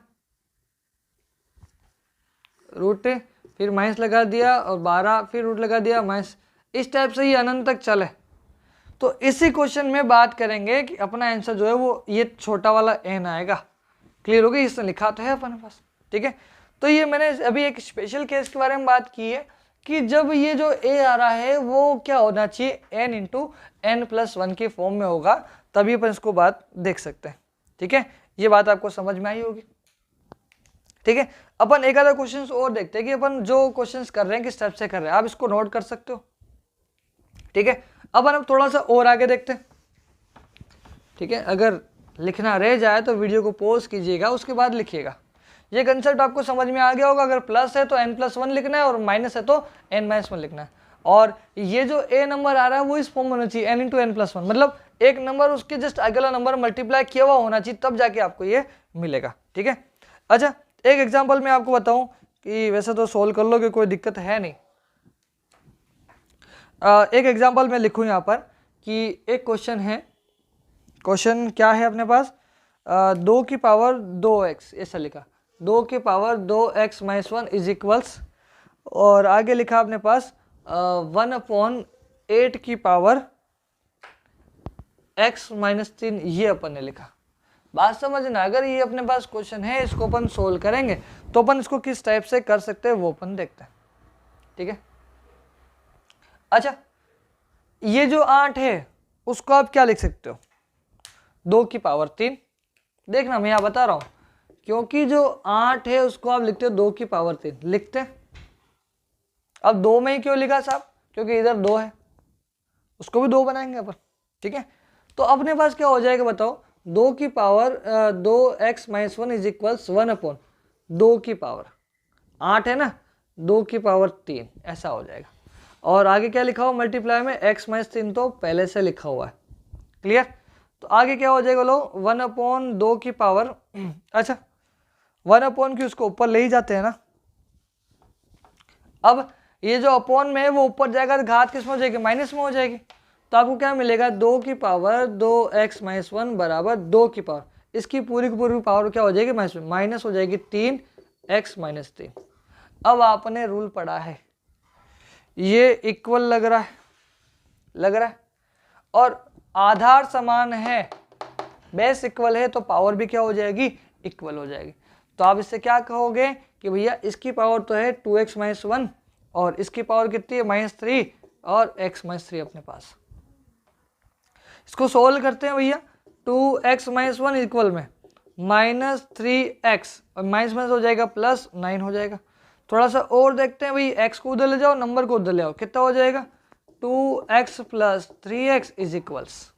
रूट फिर माइनस लगा दिया और 12 फिर रूट लगा दिया माइनस, इस टाइप से ये अनंत तक चले। तो इसी क्वेश्चन में बात करेंगे कि अपना आंसर जो है वो ये छोटा वाला n आएगा, क्लियर हो गया, इसने लिखा तो है अपने पास, ठीक है। तो ये मैंने अभी एक स्पेशल केस के बारे में बात की है कि जब ये जो a आ रहा है वो क्या होना चाहिए, n × n+1 की फॉर्म में होगा, तभी अपन इसको बात देख सकते हैं, ठीक है। ये बात आपको समझ में आई होगी, ठीक है। अपन एक आधा क्वेश्चन और देखते हैं कि अपन जो क्वेश्चंस कर रहे हैं किस टाइप से कर रहे हैं, आप इसको नोट कर सकते हो, ठीक है। अपन अब थोड़ा सा और आगे देखते हैं, ठीक है। अगर लिखना रह जाए तो वीडियो को पॉज कीजिएगा, उसके बाद लिखिएगा। ये कंसेप्ट आपको समझ में आ गया होगा, अगर प्लस है तो n+1 लिखना है और माइनस है तो n-1 लिखना है। और ये जो a नंबर आ रहा है वो इस फॉर्म में होना चाहिए, n × n+1, मतलब एक नंबर उसके जस्ट अगला नंबर मल्टीप्लाई किया हुआ होना चाहिए, तब जाके आपको ये मिलेगा, ठीक है। अच्छा, एक एग्जांपल मैं आपको बताऊं कि वैसे तो सोल्व कर लोगे, कोई दिक्कत है नहीं। एक एग्जांपल मैं लिखूं यहाँ पर कि एक क्वेश्चन है, क्वेश्चन क्या है अपने पास, 2 की पावर 2x, ऐसा लिखा, 2 की पावर 2x - 1 = और आगे लिखा अपने पास 1/8 की पावर x - 3, ये अपन ने लिखा। बात समझना, अगर ये अपने पास क्वेश्चन है, इसको अपन सोल्व करेंगे तो अपन इसको किस टाइप से कर सकते हैं वो अपन देखते हैं, ठीक है। अच्छा, ये जो 8 है उसको आप क्या लिख सकते हो, 2 की पावर 3, देखना मैं यहाँ बता रहा हूँ, क्योंकि जो 8 है उसको आप लिखते हो 2 की पावर 3 लिखते हैं। अब 2 में ही क्यों लिखा साहब, क्योंकि इधर 2 है, उसको भी 2 बनाएंगे अपन, ठीक है। तो अपने पास क्या हो जाएगा बताओ, 2 की पावर 2x - 1 = 1/2 की पावर 8 है ना, 2 की पावर 3, ऐसा हो जाएगा। और आगे क्या लिखा हुआ मल्टीप्लाई में, x - 3 तो पहले से लिखा हुआ है, क्लियर। तो आगे क्या हो जाएगा लो, 1/2 की पावर, अच्छा 1/, की उसको ऊपर ले ही जाते हैं ना। अब ये जो अपॉन में है वो ऊपर जाएगा तो घात किस में हो जाएगी, माइनस में हो जाएगी। तो आपको क्या मिलेगा, 2 की पावर 2x - 1 बराबर 2 की पावर, इसकी पूरी की पूरी पावर क्या हो जाएगी, माइनस हो जाएगी 3x - 3। अब आपने रूल पढ़ा है, ये इक्वल लग रहा है, और आधार समान है, बेस इक्वल है, तो पावर भी क्या हो जाएगी, इक्वल हो जाएगी। तो आप इससे क्या कहोगे कि भैया इसकी पावर तो है 2x - 1 और इसकी पावर कितनी है, -3 और x - 3 अपने पास। इसको सोल्व करते हैं भैया, 2x - 1 इक्वल में -3x और माइनस हो जाएगा +9 हो जाएगा। थोड़ा सा और देखते हैं भाई, x को उधर ले जाओ, नंबर को उधर ले आओ, कितना हो जाएगा, 2x + 3x =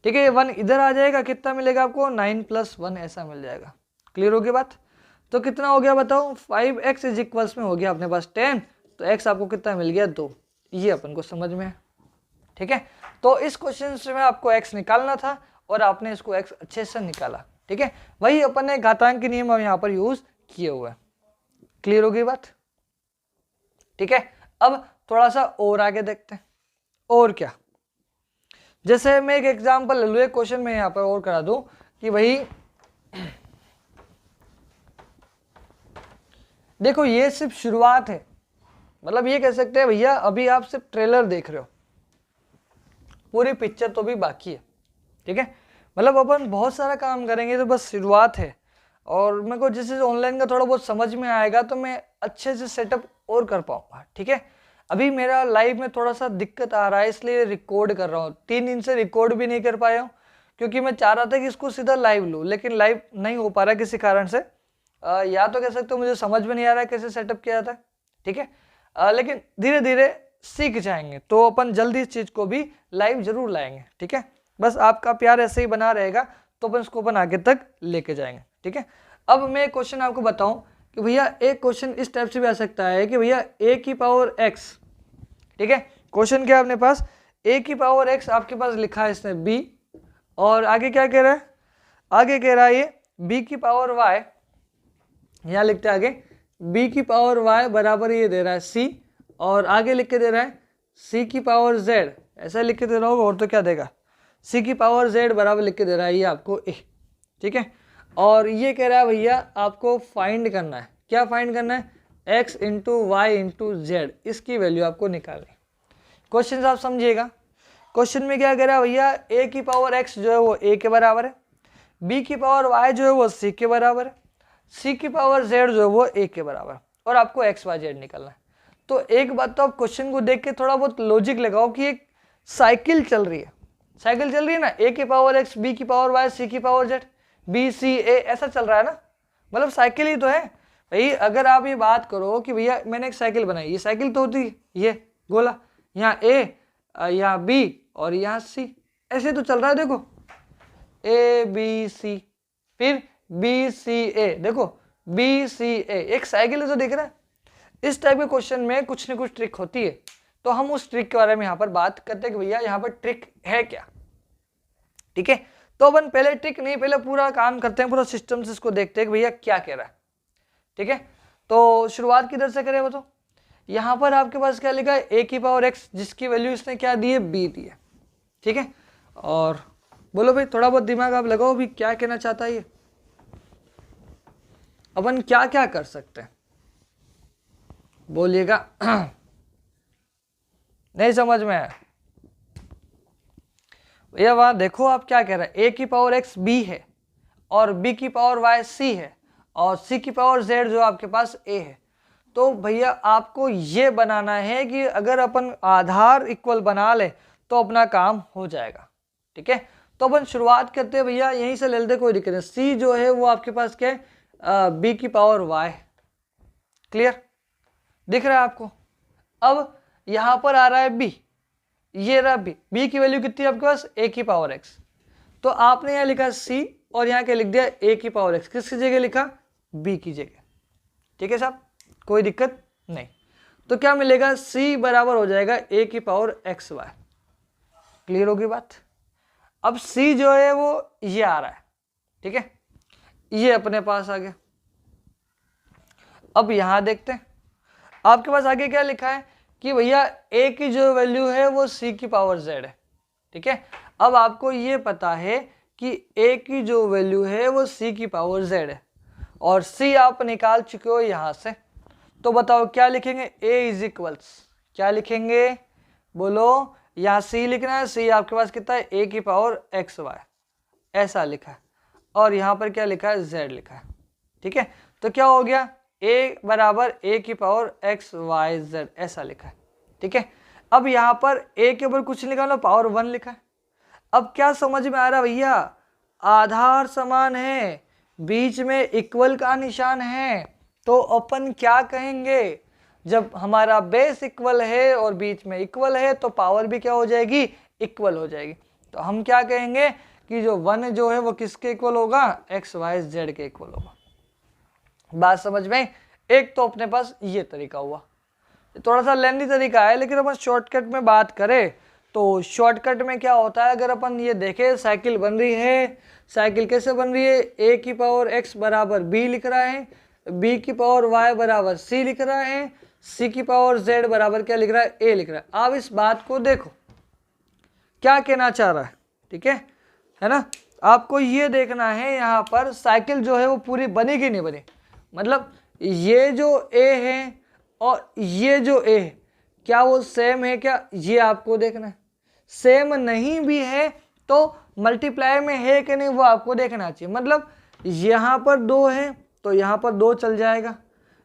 ठीक है, 1 इधर आ जाएगा, कितना मिलेगा आपको, 9 + 1 ऐसा मिल जाएगा। क्लियर हो गया बात। तो कितना हो गया बताओ, 5x = में हो गया अपने पास 10, तो x आपको कितना मिल गया, 2। ये अपन को समझ में है, ठीक है। तो इस क्वेश्चन से में आपको x निकालना था और आपने इसको x अच्छे से निकाला, ठीक है। वही अपन ने घातांक के नियम यहाँ पर यूज किए हुए। क्लियर हो गई बात, ठीक है। अब थोड़ा सा और आगे देखते हैं, और क्या, जैसे मैं एक एग्जांपल ले लूँ, एक क्वेश्चन में यहाँ पर और करा दूं कि भाई देखो ये सिर्फ शुरुआत है, मतलब ये कह सकते हैं भैया अभी आप सिर्फ ट्रेलर देख रहे हो, पूरी पिक्चर तो भी बाकी है, ठीक है। मतलब अपन बहुत सारा काम करेंगे, तो बस शुरुआत है। और मेरे को जैसे ऑनलाइन का थोड़ा बहुत समझ में आएगा तो मैं अच्छे से सेटअप और कर पाऊंगा। ठीक है, अभी मेरा लाइव में थोड़ा सा दिक्कत आ रहा है इसलिए रिकॉर्ड कर रहा हूँ। 3 दिन से रिकॉर्ड भी नहीं कर पाया हूँ क्योंकि मैं चाह रहा था कि इसको सीधा लाइव लूँ, लेकिन लाइव नहीं हो पा रहा किसी कारण से। या तो कह सकते हो मुझे समझ में नहीं आ रहा है कैसे सेटअप किया जाता है। ठीक है, लेकिन धीरे धीरे सीख जाएंगे तो अपन जल्दी इस चीज़ को भी लाइव जरूर लाएंगे। ठीक है, बस आपका प्यार ऐसे ही बना रहेगा तो अपन इसको अपन आगे तक लेके जाएंगे। ठीक है, अब मैं एक क्वेश्चन आपको बताऊं कि भैया एक क्वेश्चन इस टाइप से भी आ सकता है कि भैया a की पावर x। ठीक है, क्वेश्चन क्या है अपने पास, a की पावर x आपके पास लिखा है इसने b, और आगे क्या कह रहा है, आगे कह रहा है ये b की पावर y, यहाँ लिखते हैं आगे b की पावर y बराबर ये दे रहा है c, और आगे लिख के दे रहा है c की पावर z, ऐसा लिख के दे रहा होगा और तो क्या देगा, c की पावर z बराबर लिख के दे रहा है ये आपको a। ठीक है, और ये कह रहा है भैया आपको फाइंड करना है, क्या फाइंड करना है, x into Y into Z, इसकी वैल्यू आपको निकालनी। क्वेश्चन आप समझिएगा, क्वेश्चन में क्या कह रहा है भैया a की पावर x जो है वो a के बराबर है, b की पावर y जो है वो c के बराबर है, c की पावर z जो है वो a के बराबर, और आपको x y z निकालना है। तो एक बात तो आप क्वेश्चन को देख के थोड़ा बहुत लॉजिक लगाओ कि एक साइकिल चल रही है, साइकिल चल रही है ना, a की पावर x, b की पावर y, c की power z, b c a ऐसा चल रहा है ना, मतलब साइकिल ही तो है भाई। अगर आप ये बात करो कि भैया मैंने एक साइकिल बनाई, ये साइकिल तो होती है, ये गोला, यहाँ a, यहाँ b और यहाँ c, ऐसे तो चल रहा है। देखो a b c, फिर b c a, देखो b c a, एक साइकिल तो दिख रहा है। इस टाइप के क्वेश्चन में कुछ न कुछ ट्रिक होती है, तो हम उस ट्रिक के बारे में यहाँ पर बात करते हैं कि भैया यहाँ पर ट्रिक है क्या। ठीक है, तो अपन पहले ट्रिक नहीं, पहले पूरा काम करते हैं, पूरा सिस्टम से इसको देखते हैं कि भैया क्या कह रहा है। ठीक है, तो शुरुआत किधर से करें बताओ, यहाँ पर आपके पास क्या लिखा है a की पावर x, जिसकी वैल्यू इसने क्या दी है, b दी है। ठीक है, और बोलो भाई थोड़ा बहुत दिमाग आप लगाओ भी क्या कहना चाहता है ये, अपन क्या क्या कर सकते हैं, बोलिएगा। नहीं समझ में आया भैया, वहां देखो आप क्या कह रहे हैं, a की पावर x b है और b की पावर y c है और c की पावर z जो आपके पास a है। तो भैया आपको ये बनाना है कि अगर अपन आधार इक्वल बना ले तो अपना काम हो जाएगा। ठीक है, तो अपन शुरुआत करते हैं भैया यहीं से ले लेते, कोई दिक्कत नहीं। c जो है वो आपके पास क्या है, b की पावर y, क्लियर दिख रहा है आपको। अब यहां पर आ रहा है b, ये रहा b की वैल्यू कितनी है आपके पास, a की पावर x, तो आपने यहाँ लिखा c और यहाँ क्या लिख दिया a की पावर x, किसकी जगह लिखा, b की जगह। ठीक है साहब, कोई दिक्कत नहीं। तो क्या मिलेगा, c बराबर हो जाएगा a की पावर x y, क्लियर होगी बात। अब c जो है वो ये आ रहा है, ठीक है, ये अपने पास आ गया। अब यहां देखते हैं आपके पास आगे क्या लिखा है कि भैया a की जो वैल्यू है वो c की पावर z है। ठीक है, अब आपको ये पता है कि a की जो वैल्यू है वो c की पावर z है और c आप निकाल चुके हो यहां से, तो बताओ क्या लिखेंगे, a इज इक्वल्स, क्या लिखेंगे बोलो, यहाँ c लिखना है, c आपके पास कितना है, a की पावर x y, ऐसा लिखा है, और यहाँ पर क्या लिखा है, z लिखा है। ठीक है, तो क्या हो गया, a बराबर a की पावर x y z, ऐसा लिखा है। ठीक है, अब यहाँ पर a के ऊपर कुछ लिखा, पावर 1 लिखा है। अब क्या समझ में आ रहा भैया, आधार समान है, बीच में इक्वल का निशान है, तो अपन क्या कहेंगे, जब हमारा बेस इक्वल है और बीच में इक्वल है तो पावर भी क्या हो जाएगी, इक्वल हो जाएगी। तो हम क्या कहेंगे कि जो 1 जो है वो किसके इक्वल होगा, x y z के इक्वल होगा। बात समझ में, एक तो अपने पास ये तरीका हुआ, थोड़ा सा लेंथी तरीका है, लेकिन अपन शॉर्टकट में बात करें तो शॉर्टकट में क्या होता है, अगर अपन ये देखें साइकिल बन रही है, साइकिल कैसे बन रही है, a की पावर x बराबर b लिख रहा है, b की पावर y बराबर c लिख रहा है, c की पावर z बराबर क्या लिख रहा है, a लिख रहा है। अब इस बात को देखो क्या कहना चाह रहा है, ठीक है ना, आपको ये देखना है यहाँ पर साइकिल जो है वो पूरी बनेगी नहीं बनी, मतलब ये जो a है और ये जो a है क्या वो सेम है क्या, ये आपको देखना है। सेम नहीं भी है तो मल्टीप्लाई में है कि नहीं वो आपको देखना चाहिए, मतलब यहाँ पर 2 है तो यहाँ पर 2 चल जाएगा,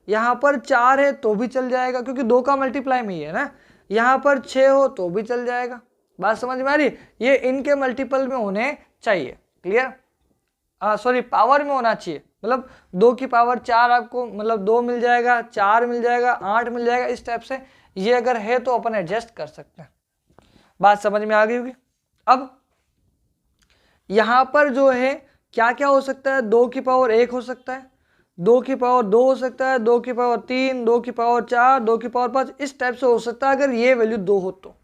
यहाँ पर 4 है तो भी चल जाएगा क्योंकि 2 का मल्टीप्लाई में ही है ना। यहाँ पर 6 हो तो भी चल जाएगा। बात समझ में आ रही? ये इनके मल्टीपल में होने चाहिए। क्लियर? सॉरी, पावर में होना चाहिए, मतलब 2 की पावर 4 आपको, मतलब 2 मिल जाएगा, 4 मिल जाएगा, 8 मिल जाएगा, इस टाइप से। ये अगर है तो अपन एडजस्ट कर सकते हैं। बात समझ में आ गई होगी। अब यहाँ पर जो है क्या क्या हो सकता है, 2 की पावर 1 हो सकता है, 2 की पावर 2 हो सकता है, 2 की पावर 3, 2 की पावर 4, 2 की पावर 5, इस टाइप से हो सकता है अगर ये वैल्यू 2 हो तो।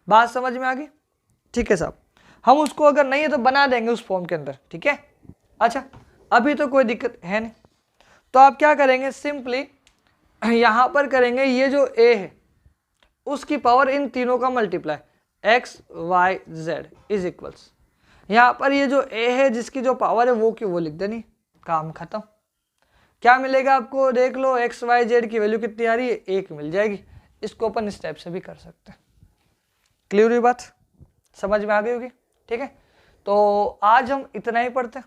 बात समझ में आ गई? ठीक है साहब, हम उसको अगर नहीं है तो बना देंगे उस फॉर्म के अंदर। ठीक है, अच्छा अभी तो कोई दिक्कत है नहीं, तो आप क्या करेंगे, सिंपली यहाँ पर करेंगे ये जो a है उसकी पावर इन तीनों का multiply, x y z is equals, यहाँ पर ये जो a है जिसकी जो पावर है वो की वो लिख देनी, काम खत्म। क्या मिलेगा आपको, देख लो, x y z की वैल्यू कितनी आ रही है, 1 मिल जाएगी। इसको अपन इस टाइप से भी कर सकते हैं। क्लियर हुई बात? समझ में आ गई होगी? ठीक है, तो आज हम इतना ही पढ़ते हैं।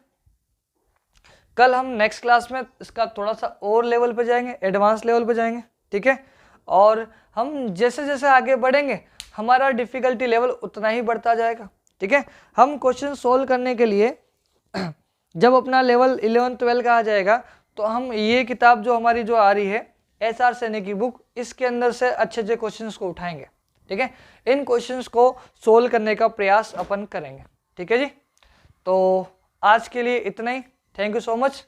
कल हम नेक्स्ट क्लास में इसका थोड़ा सा और लेवल पे जाएंगे, एडवांस लेवल पे जाएंगे। ठीक है, और हम जैसे जैसे आगे बढ़ेंगे हमारा डिफिकल्टी लेवल उतना ही बढ़ता जाएगा। ठीक है, हम क्वेश्चन सोल्व करने के लिए जब अपना लेवल 11-12 का आ जाएगा तो हम ये किताब जो हमारी जो आ रही है SR सैनी की बुक, इसके अंदर से अच्छे अच्छे क्वेश्चंस को उठाएंगे। ठीक है, इन क्वेश्चंस को सोल्व करने का प्रयास अपन करेंगे। ठीक है जी, तो आज के लिए इतना ही। Thank you so much.